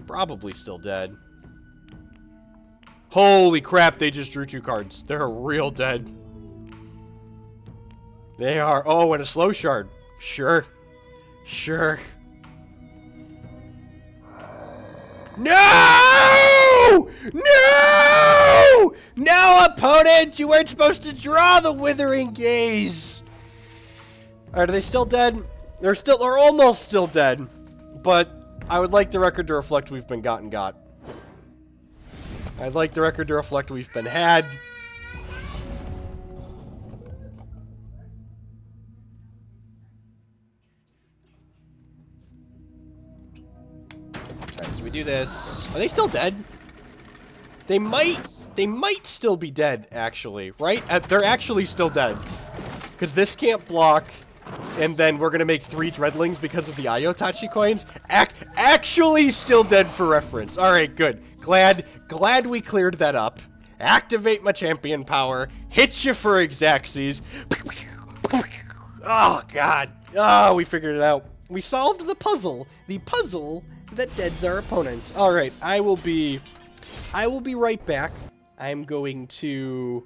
Probably still dead. Holy crap, they just drew 2 cards. They're real dead. They are. Oh, and a slow shard. Sure. Sure. No! No! No, opponent! You weren't supposed to draw the Withering Gaze! Alright, are they still dead? They're almost still dead. But I would like the record to reflect we've been got. I'd like the record to reflect we've been had. Alright, so we do this. Are they still dead? They might still be dead, actually, right? They're actually still dead. Because this can't block, and then we're gonna make 3 Redlings because of the Ayotachi coins. Actually still dead for reference. Alright, good. Glad we cleared that up. Activate my champion power. Hit you for Exaxes. Oh, God. Oh, we figured it out. We solved the puzzle. The puzzle that deads our opponent. Alright, I will be right back. I'm going to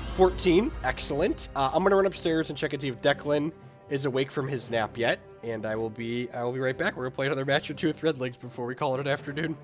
14. Excellent. I'm gonna run upstairs and check and see if Declan is awake from his nap yet, and I will be right back. We're gonna play another match or 2 with Redlings before we call it an afternoon.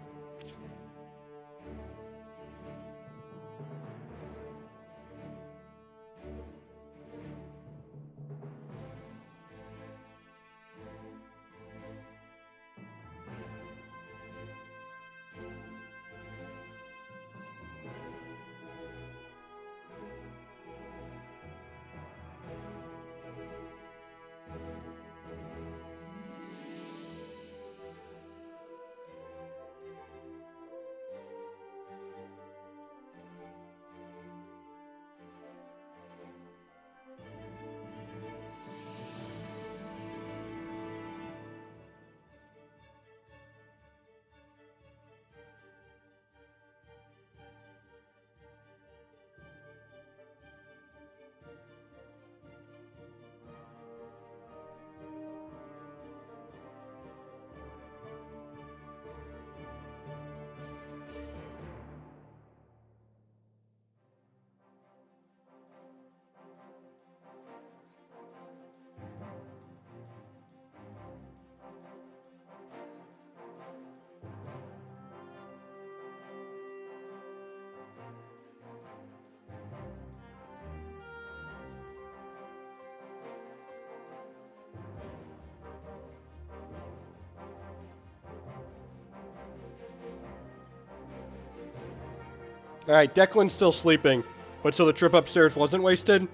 Alright, Declan's still sleeping, but so the trip upstairs wasn't wasted.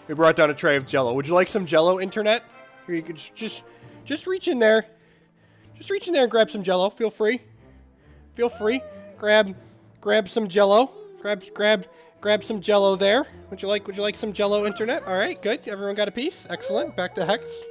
We brought down a tray of Jello. Would you like some Jello, internet? Here, you could just reach in there. Just reach in there and grab some Jello. Feel free. Feel free. Grab some Jello. Grab some Jello there. Would you like some Jello, internet? All right, good. Everyone got a piece. Excellent. Back to Hex.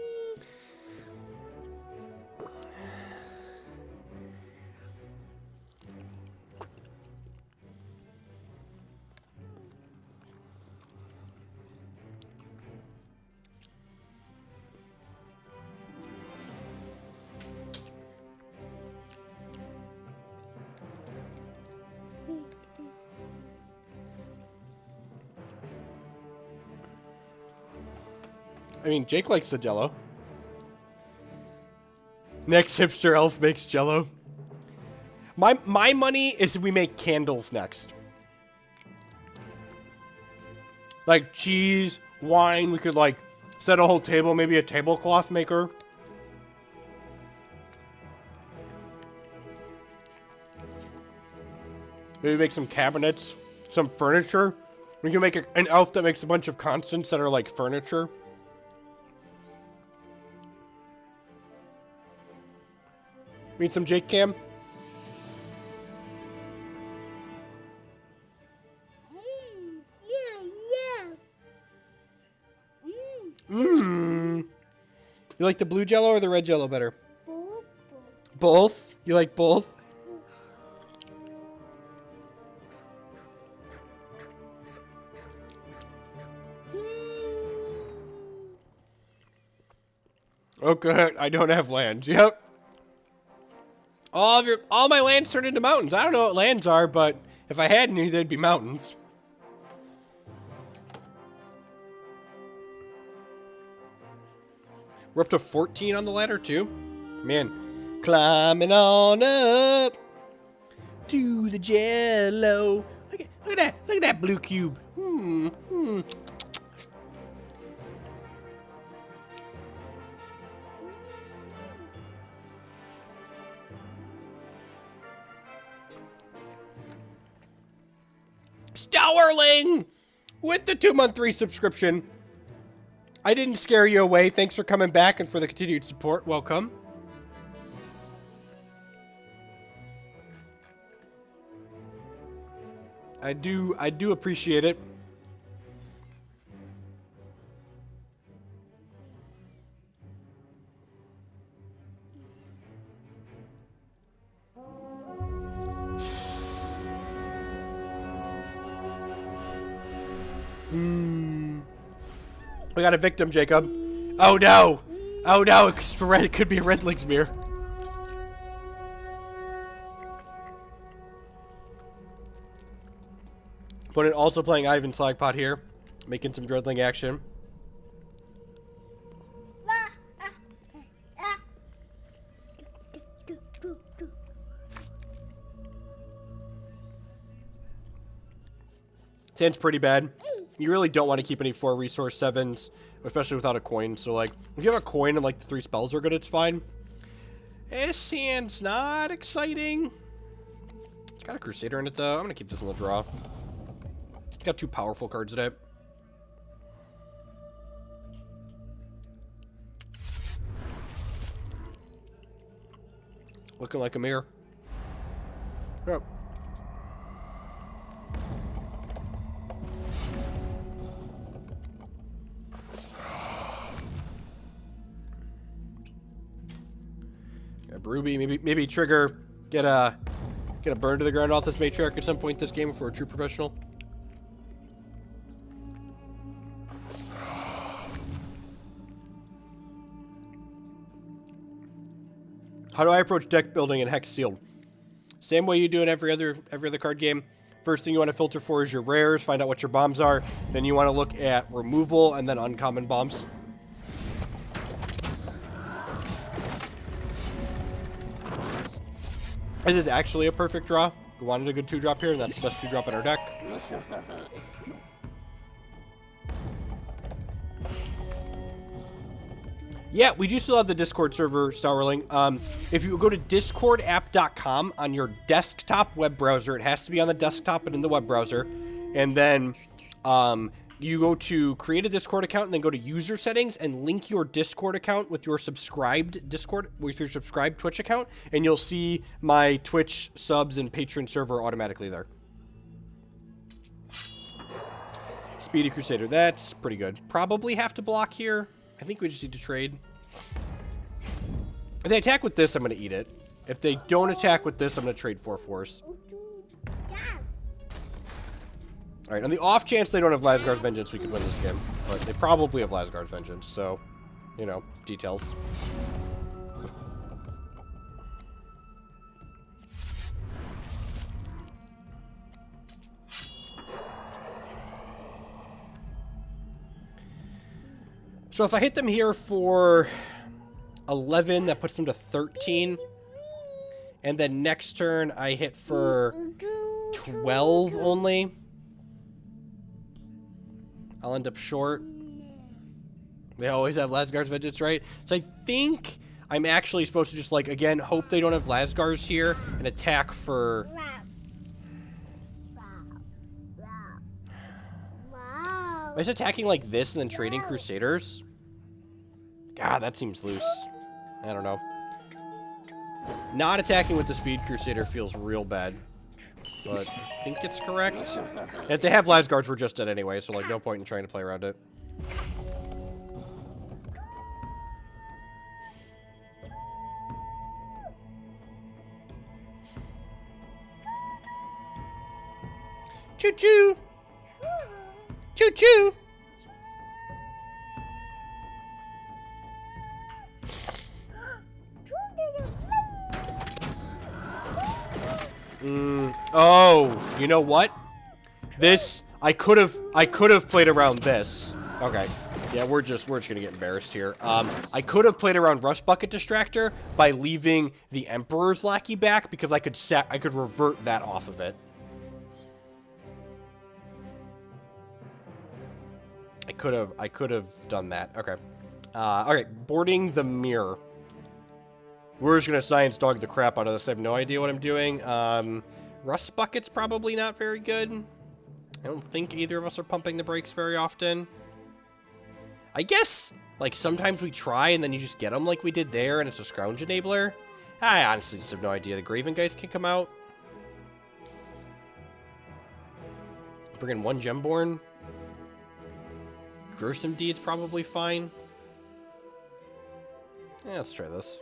I mean, Jake likes the Jello. Next hipster elf makes Jello. My money is we make candles next. Like cheese, wine, we could like set a whole table, maybe a tablecloth maker. Maybe make some cabinets, some furniture. We can make an elf that makes a bunch of constants that are like furniture. Need some Jake Cam? Mmm. You like the blue jello or the red jello better? Both? You like both? Okay, I don't have lands. Yep. All my lands turned into mountains. I don't know what lands are, but if I had any, they'd be mountains. We're up to 14 on the ladder, too. Man, climbing on up to the jello. Look at that. Look at that blue cube. Stowerling with the 2-month resubscription. I didn't scare you away. Thanks for coming back and for the continued support. Welcome. I do appreciate it. We got a victim, Jacob. Oh no! Oh no, it could be a Redlings mirror. Opponent also playing Ivan Slagpot here, making some Redling action. Sounds pretty bad. You really don't want to keep any 4 resource 7s, especially without a coin. So, like, if you have a coin and, like, the 3 spells are good, it's fine. This sand's not exciting. It's got a Crusader in it, though. I'm going to keep this in the draw. It's got 2 powerful cards in it. Looking like a mirror. Yep. Ruby, maybe trigger, get a burn to the ground off this matriarch at some point this game if we're a true professional. How do I approach deck building in Hex Sealed? Same way you do in every other card game. First thing you want to filter for is your rares, find out what your bombs are. Then you want to look at removal and then uncommon bombs. This is actually a perfect draw. We wanted a good 2-drop here, and that's the best 2-drop in our deck. Yeah, we do still have the Discord server, Stowerling. If you go to discordapp.com on your desktop web browser, it has to be on the desktop and in the web browser. And then you go to create a Discord account and then go to user settings and link your Discord account with your subscribed Twitch account, and you'll see my Twitch subs and patron server automatically there. Speedy Crusader, that's pretty good. Probably have to block here. I think we just need to trade. If they attack with this, I'm going to eat it. If they don't attack with this, I'm going to trade 4/4s. Alright, on the off chance they don't have Lasgar's Vengeance, we could win this game. But they probably have Lasgar's Vengeance, so, you know, details. So if I hit them here for 11, that puts them to 13. And then next turn, I hit for 12 only. I'll end up short. They always have Lasgar's Vengeance, right? So I think I'm actually supposed to just, like, again, hope they don't have Lasgar's here and attack for... Am I just attacking like this and then trading Crusaders? God, that seems loose. I don't know. Not attacking with the Speed Crusader feels real bad. But I think it's correct. And if they have Lasguards, we're just dead anyway, so like no point in trying to play around it. Choo-choo! Choo-choo! Oh, you know what? This I could have played around this. Okay. Yeah, we're just gonna get embarrassed here. I could have played around Rust Bucket Distractor by leaving the Emperor's Lackey back because I could revert that off of it. I could have done that. Okay. Okay, boarding the mirror. We're just gonna science dog the crap out of this. I have no idea what I'm doing. Rust Bucket's probably not very good. I don't think either of us are pumping the brakes very often. I guess, like, sometimes we try and then you just get them like we did there and it's a scrounge enabler. I honestly just have no idea. The Graven guys can come out. Bring in one Gemborn. Gruesome Deed's probably fine. Yeah, let's try this.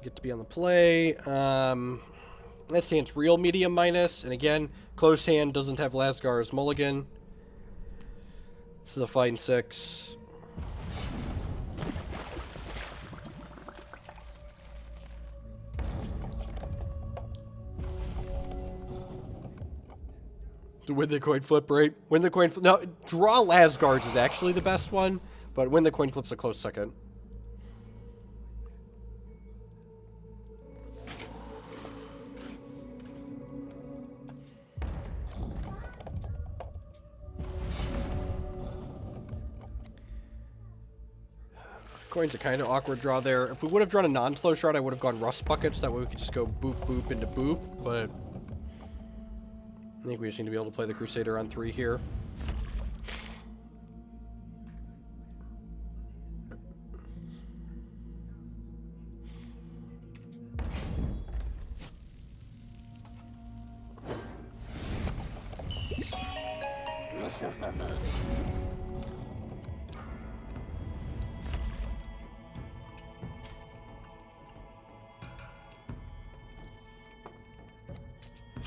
Get to be on the play. Let's say it's real medium minus. And again, closed hand doesn't have Lasgar's mulligan. This is a fine 6. To win the coin flip, right? Win the coin flip. No, draw Lasgar's is actually the best one, but win the coin flip's a close second. Coin's a kind of awkward draw there. If we would have drawn a non-slow shard, I would have gone Rust Buckets. That way we could just go boop, boop into boop. But I think we just need to be able to play the Crusader on 3 here.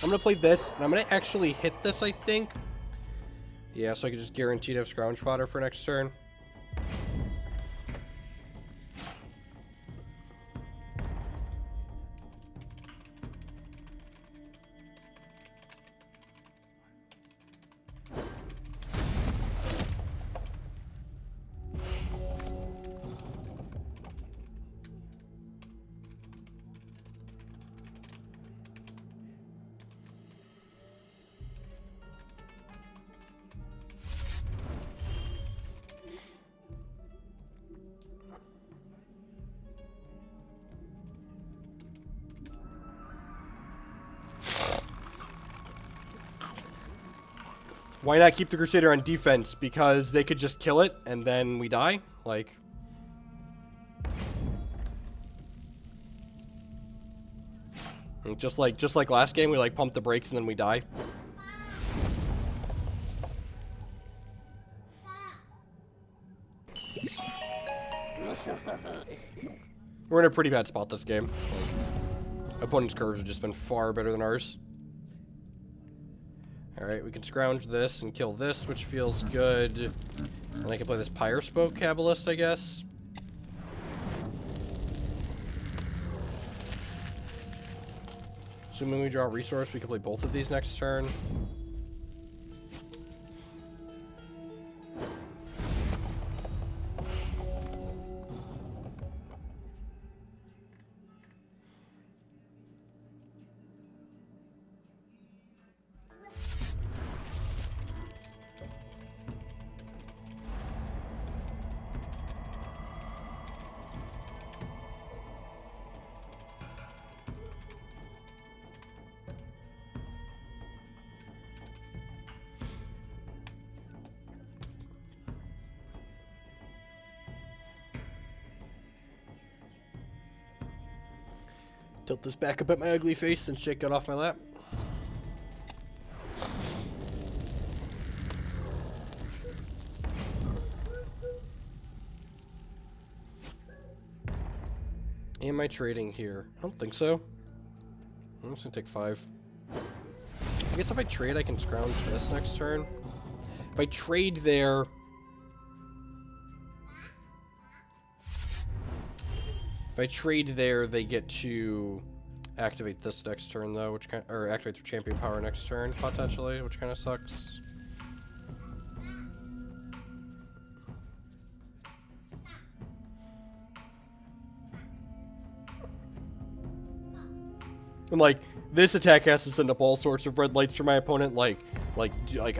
I'm going to play this, and I'm going to actually hit this, I think. Yeah, so I can just guarantee to have scrounge fodder for next turn. Why not keep the Crusader on defense? Because they could just kill it and then we die? Like... Just like last game, we like pump the brakes and then we die. We're in a pretty bad spot this game. Opponent's curves have just been far better than ours. Alright, we can scrounge this and kill this, which feels good. And I can play this Pyre Spoke Kabbalist, I guess. Assuming we draw a resource, we can play both of these next turn. Tilt this back up at my ugly face and shake it off my lap. Am I trading here? I don't think so. I'm just gonna take 5. I guess if I trade, I can scrounge this next turn. If I trade there... If I trade there, they get to activate this next turn, though, which kind, or activate their champion power next turn, potentially, which kind of sucks. And like, this attack has to send up all sorts of red lights for my opponent, like I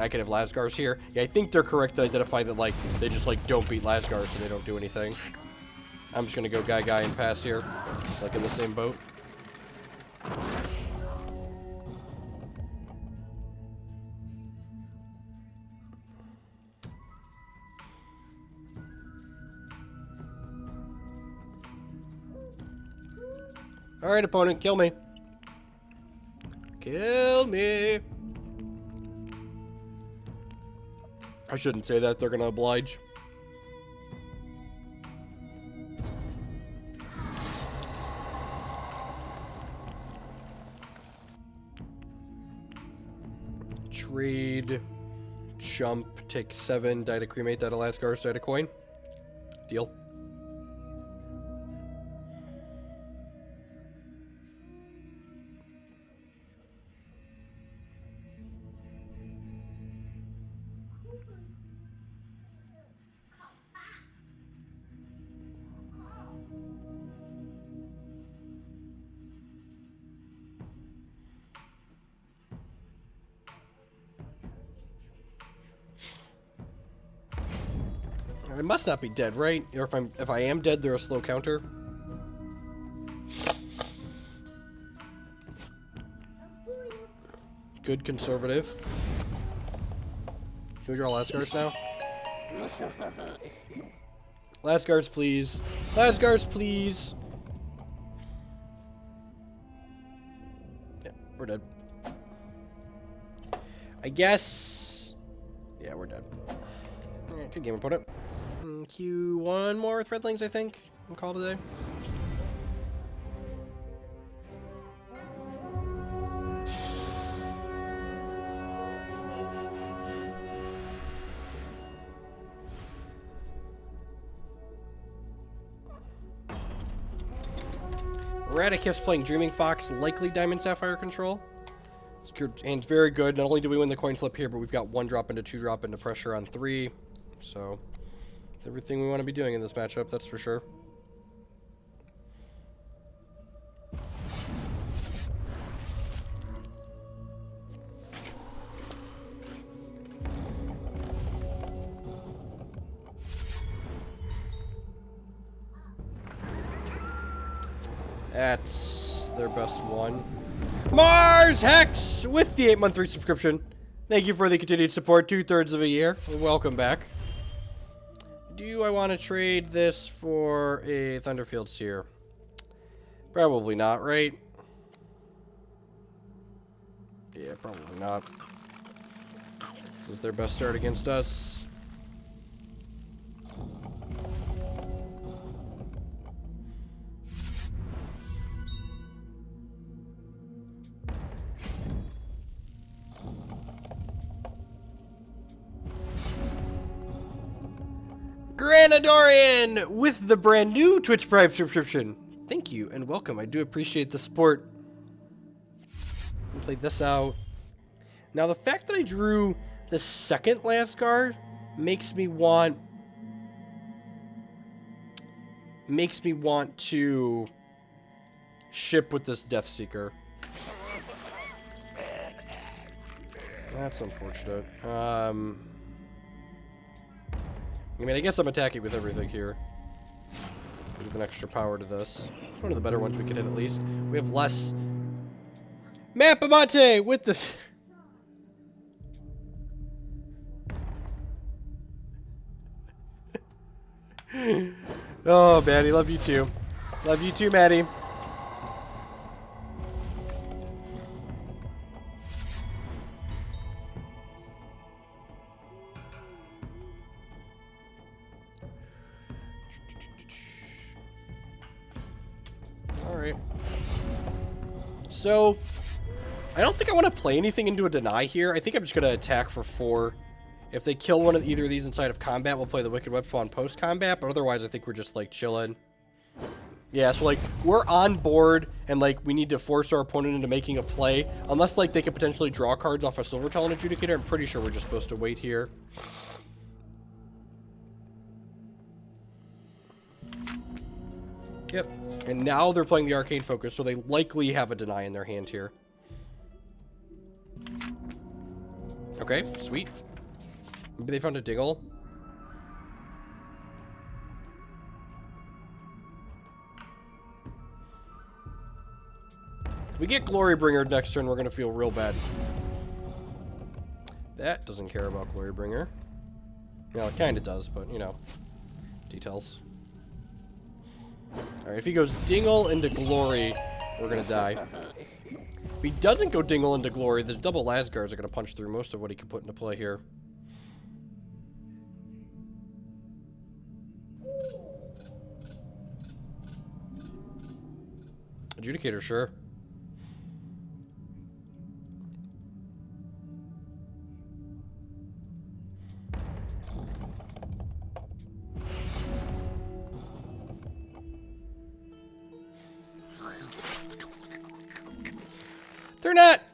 could have Lasgars here. Yeah, I think they're correct to identify that, like, they just, like, don't beat Lasgars, so they don't do anything. I'm just gonna go Guy and pass here. It's like in the same boat. Alright, opponent, kill me. Kill me. I shouldn't say that, they're gonna oblige. Trade, jump, take 7, die to cremate, die to Lasgars, die to coin. Deal. I must not be dead, right? Or if I am dead, they're a slow counter. Good conservative. Can we draw Lasgars now? Lasgars, please. Lasgars, please. Yeah, we're dead. I guess. Yeah, we're dead. Yeah, good game, opponent. Q1 more with Redlings, I think. I'll call today. Radicus playing Dreaming Fox, likely Diamond Sapphire control. And very good. Not only do we win the coin flip here, but we've got 1 drop into 2 drop into pressure on 3. So, it's everything we want to be doing in this matchup, that's for sure. That's their best one. Mars Hex with the 8-month resubscription. Thank you for the continued support, 2/3 of a year. Welcome back. Do I want to trade this for a Thunderfield Seer? Probably not, right? Yeah, probably not. This is their best start against us. Granadorian with the brand new Twitch Prime subscription. Thank you and welcome. I do appreciate the support. Play this out. Now the fact that I drew the second Lasgard makes me want to ship with this Deathseeker. That's unfortunate. I mean, I guess I'm attacking with everything here. Give an extra power to this. It's one of the better ones we could hit at least. We have less. Mapamate with this. Oh, Maddie, love you too. Love you too, Maddie. So, I don't think I want to play anything into a deny here. I think I'm just going to attack for 4. If they kill one of either of these inside of combat, we'll play the Wicked Web Spawn post-combat, but otherwise I think we're just, like, chilling. Yeah, so, like, we're on board, and, like, we need to force our opponent into making a play. Unless, like, they could potentially draw cards off a Silver Talon Adjudicator, I'm pretty sure we're just supposed to wait here. Yep. And now they're playing the Arcane Focus, so they likely have a deny in their hand here. Okay, sweet. Maybe they found a Dingle. If we get Glorybringer next turn, we're going to feel real bad. That doesn't care about Glorybringer. You know, it kind of does, but, you know, details. Alright, if he goes Dingle into Glory, we're going to die. If he doesn't go Dingle into Glory, the double Lasgars are going to punch through most of what he can put into play here. Adjudicator, sure.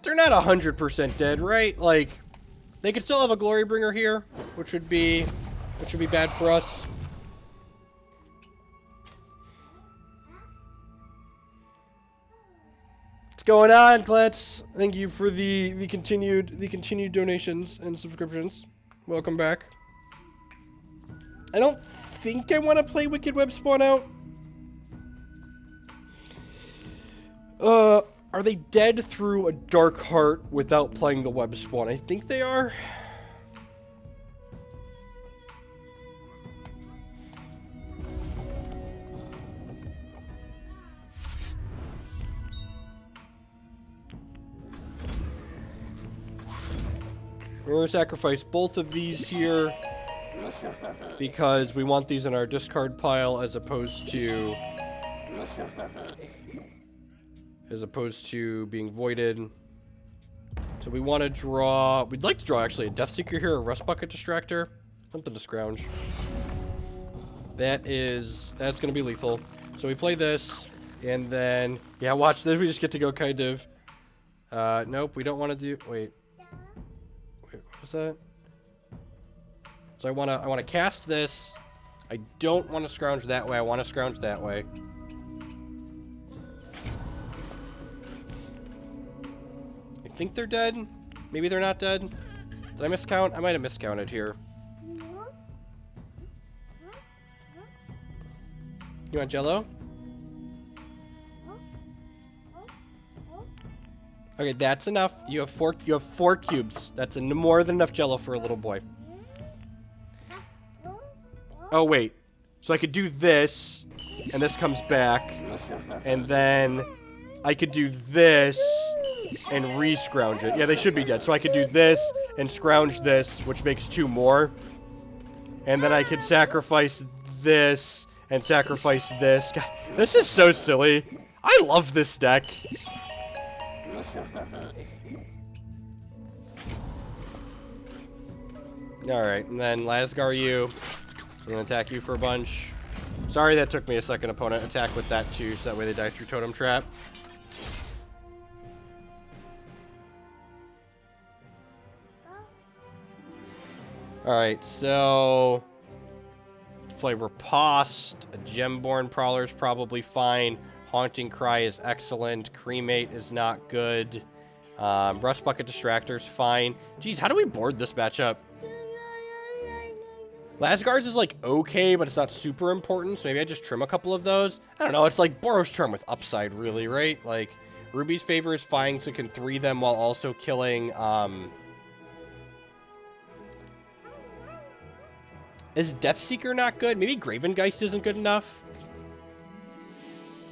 They're not 100% dead, right? Like, they could still have a Glorybringer here, which would be bad for us. What's going on, Klets? Thank you for the continued donations and subscriptions. Welcome back. I don't think I want to play Wicked Web Spawn out. Are they dead through a Dark Heart without playing the Web Spawn? I think they are. We're going to sacrifice both of these here because we want these in our discard pile as opposed to being voided. So we want to draw... We'd like to draw, actually, a Death Seeker here, a Rust Bucket Distractor. Something to scrounge. That's going to be lethal. So we play this, and then... Yeah, watch this. We just get to go kind of... Nope, we don't want to do... Wait, what was that? So I want to cast this. I don't want to scrounge that way. I want to scrounge that way. I think they're dead. Maybe they're not dead. Did I miscount? I might have miscounted here. You want Jello? Okay, that's enough. You have four cubes. That's more than enough Jello for a little boy. Oh wait. So I could do this, and this comes back, and then I could do this and re-scrounge it. Yeah, they should be dead. So I could do this and scrounge this, which makes 2 more. And then I could sacrifice this and sacrifice this. God, this is so silly. I love this deck. Alright, and then Lasgar you. I'm gonna attack you for a bunch. Sorry that took me a second, opponent. Attack with that too, so that way they die through Totem Trap. Alright, so... play Riposte. A Gemborn Prowler is probably fine. Haunting Cry is excellent. Cremate is not good. Rust Bucket Distractor is fine. Jeez, how do we board this matchup? Lasgar's is, like, okay, but it's not super important, so maybe I just trim a couple of those. I don't know, it's like Boros Charm with upside, really, right? Like, Ruby's Favor is fine, so it can 3 them while also killing, Is Deathseeker not good? Maybe Gravengeist isn't good enough?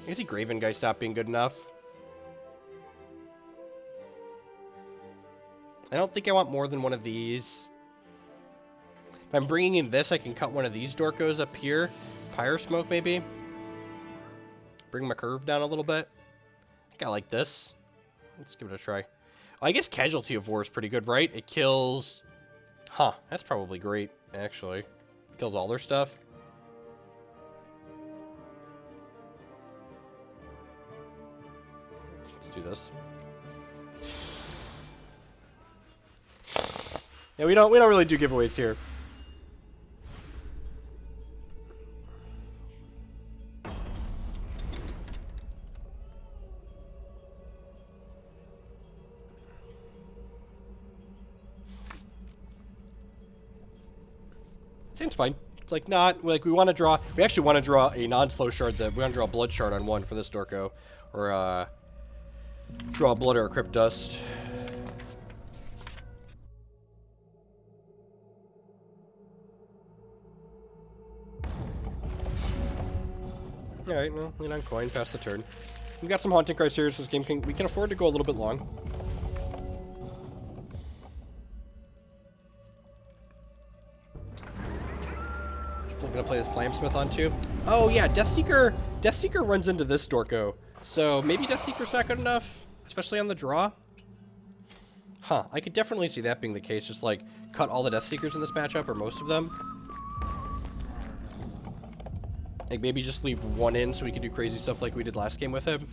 I see Gravengeist not being good enough. I don't think I want more than one of these. If I'm bringing in this, I can cut one of these Dorkos up here. Pyre Smoke, maybe. Bring my curve down a little bit. I think I like this. Let's give it a try. I guess Casualty of War is pretty good, right? It kills... Huh, that's probably great, actually. Kills all their stuff. Let's do this. Yeah, we don't really do giveaways here. Seems fine. It's like not like we want to draw. We actually want to draw a non-slow shard. That we want to draw a blood shard on one for this Dorko, or draw a blood or a crypt dust. All right, well, lean on coin, pass the turn. We got some haunting criteria, so this game we can afford to go a little bit long. Gonna play this Blamsmith on too. Oh yeah, Deathseeker runs into this Dorko. So maybe Deathseeker's not good enough, especially on the draw. Huh, I could definitely see that being the case, just like cut all the Deathseekers in this matchup, or most of them. Like maybe just leave one in so we can do crazy stuff like we did last game with him.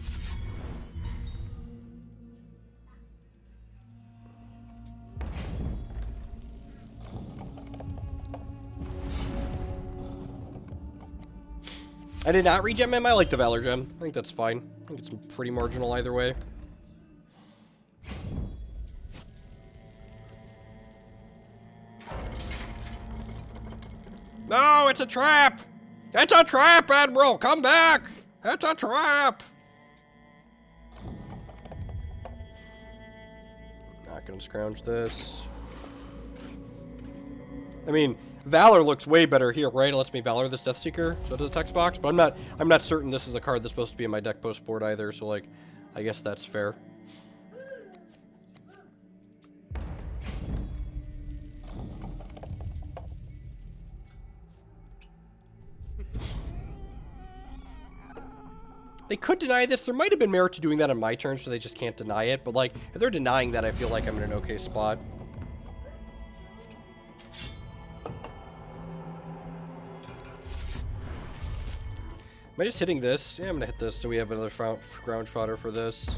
I did not regen him. I like the Valor Gem. I think that's fine. I think it's pretty marginal either way. No, it's a trap! It's a trap, Admiral! Come back! It's a trap! Not gonna scrounge this. I mean, Valor looks way better here, right? It lets me Valor this Deathseeker, so to the text box, but I'm not certain this is a card that's supposed to be in my deck post board either, so like, I guess that's fair. They could deny this. There might have been merit to doing that on my turn, so they just can't deny it, but like, if they're denying that, I feel like I'm in an okay spot. Am I just hitting this? Yeah, I'm gonna hit this so we have another ground fodder for this.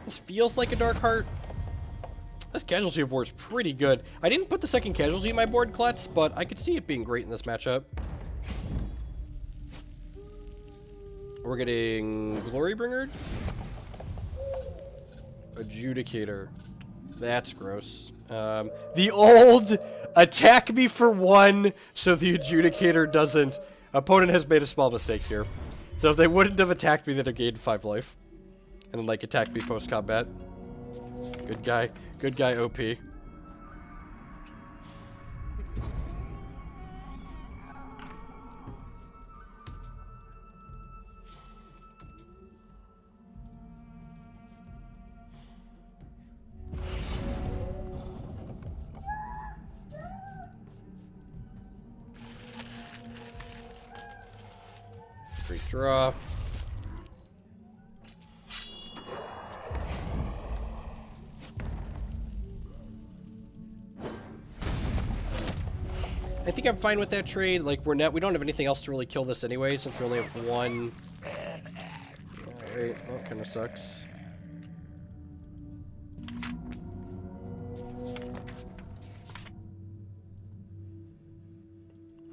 This feels like a Dark Heart. This Casualty of War is pretty good. I didn't put the second Casualty in my board, Klutz, but I could see it being great in this matchup. We're getting Glorybringer. Adjudicator. That's gross. The old attack me for 1 so the Adjudicator doesn't. Opponent has made a small mistake here. So if they wouldn't have attacked me, they'd have gained 5 life. And then, like, attack me post-combat. Good guy. Good guy, OP. Great draw. I think I'm fine with that trade. Like, we don't have anything else to really kill this anyway, since we only have 1. Alright, that kind of sucks.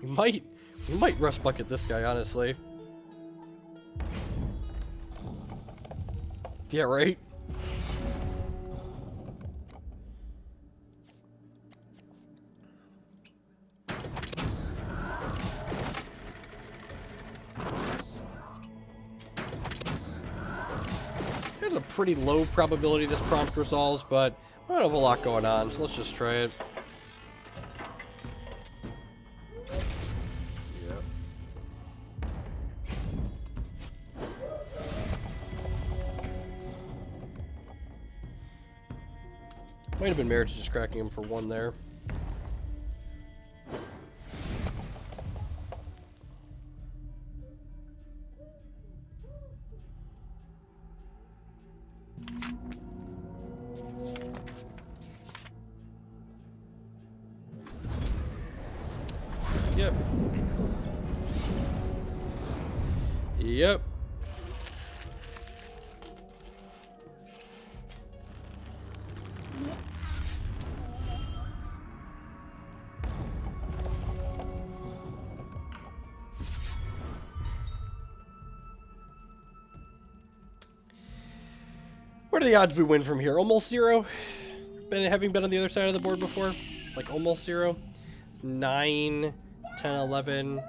We might Rust Bucket this guy, honestly. Yeah, right? There's a pretty low probability this prompt resolves, but I don't have a lot going on, so let's just try it. Might have been merit to just cracking him for 1 there. Yep. What are the odds we win from here? Almost 0? Having been on the other side of the board before? Like almost 0? 9, 10, 11.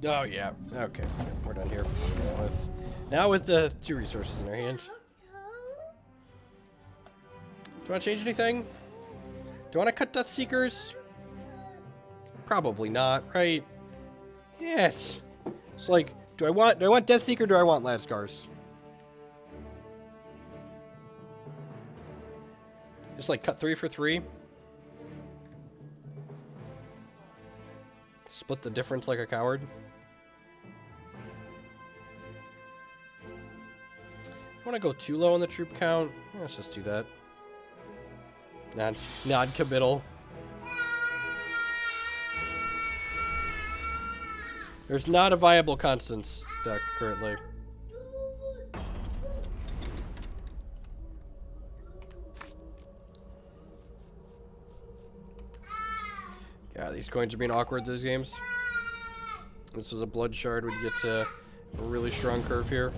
Oh yeah, okay, we're done here. Now with the 2 resources in our hand. Do you want to change anything? Do you want to cut Death Seekers? Probably not, right? Yes. It's like, do I want Death Seeker or do I want Lascars? Just like cut 3 for 3. Split the difference like a coward. I want to go too low on the troop count. Let's just do that. Non-committal. There's not a viable Constance deck currently. Yeah, these coins are being awkward these games. This is a blood shard. We get to a really strong curve here.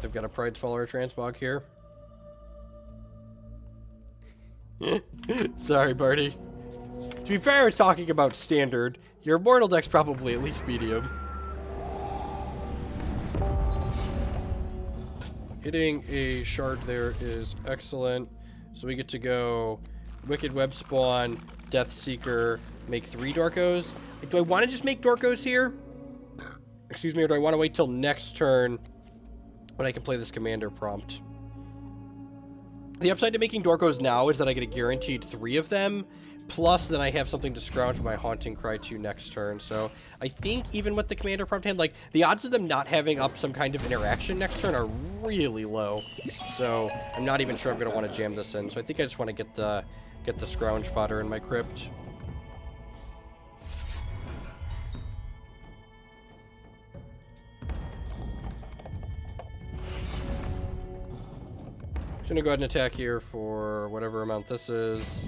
They've got a Pride's Follower Transmog here. Sorry, Barty. To be fair, I was talking about standard. Your Immortal deck's probably at least medium. Hitting a shard there is excellent. So we get to go Wicked Web Spawn, Death Seeker, make 3 Dorkos. Like, do I want to just make Dorkos here? Excuse me, or do I want to wait till next turn when I can play this commander prompt? The upside to making Dorkos now is that I get a guaranteed 3 of them, plus then I have something to scrounge my Haunting Cry 2 next turn. So I think even with the commander prompt hand, like, the odds of them not having up some kind of interaction next turn are really low. So I'm not even sure I'm going to want to jam this in. So I think I just want to get the scrounge fodder in my crypt. I'm gonna go ahead and attack here for whatever amount this is.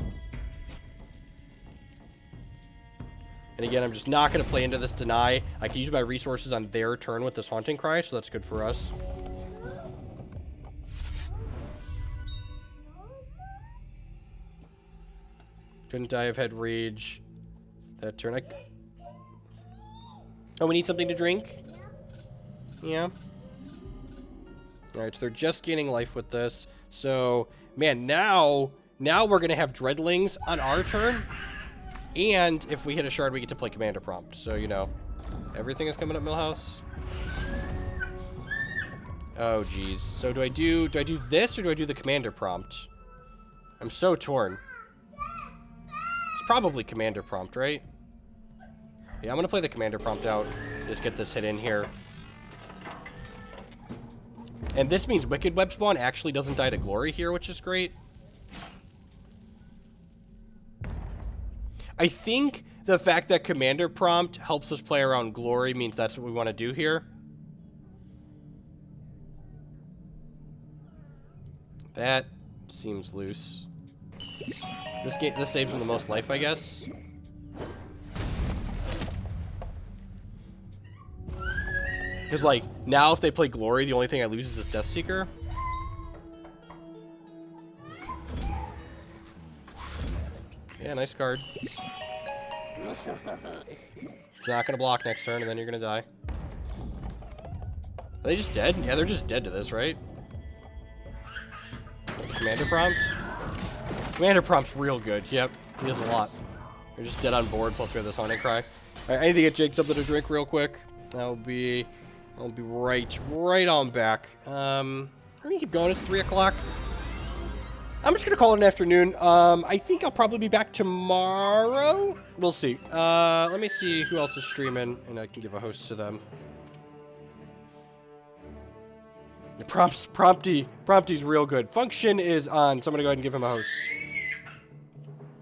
And again, I'm just not gonna play into this deny. I can use my resources on their turn with this Haunting Cry, so that's good for us. Couldn't die of Head Rage that turn. Oh, we need something to drink? Yeah. Alright, so they're just gaining life with this. So, man, now we're going to have Dreadlings on our turn. And if we hit a shard, we get to play Commander Prompt. So, you know, everything is coming up, Millhouse. Oh, geez. So do I do this or do I do the Commander Prompt? I'm so torn. It's probably Commander Prompt, right? Yeah, I'm going to play the Commander Prompt out. Just get this hit in here. And this means Wicked Web Spawn actually doesn't die to Glory here, which is great. I think the fact that Commander Prompt helps us play around Glory means that's what we want to do here. That seems loose. This saves them the most life, I guess. Because, like, now if they play Glory, the only thing I lose is this Death Seeker. Yeah, nice card. He's not going to block next turn, and then you're going to die. Are they just dead? Yeah, they're just dead to this, right? Commander Prompt? Commander Prompt's real good. Yep, he does a lot. We're just dead on board, plus we have this Haunting Cry. Alright, I need to get Jake something to drink real quick. I'll be right on back. We're gonna keep going, it's 3 o'clock. I'm just gonna call it an afternoon. I think I'll probably be back tomorrow. We'll see. Let me see who else is streaming, and I can give a host to them. Prompty's real good. Function is on, so I'm gonna go ahead and give him a host.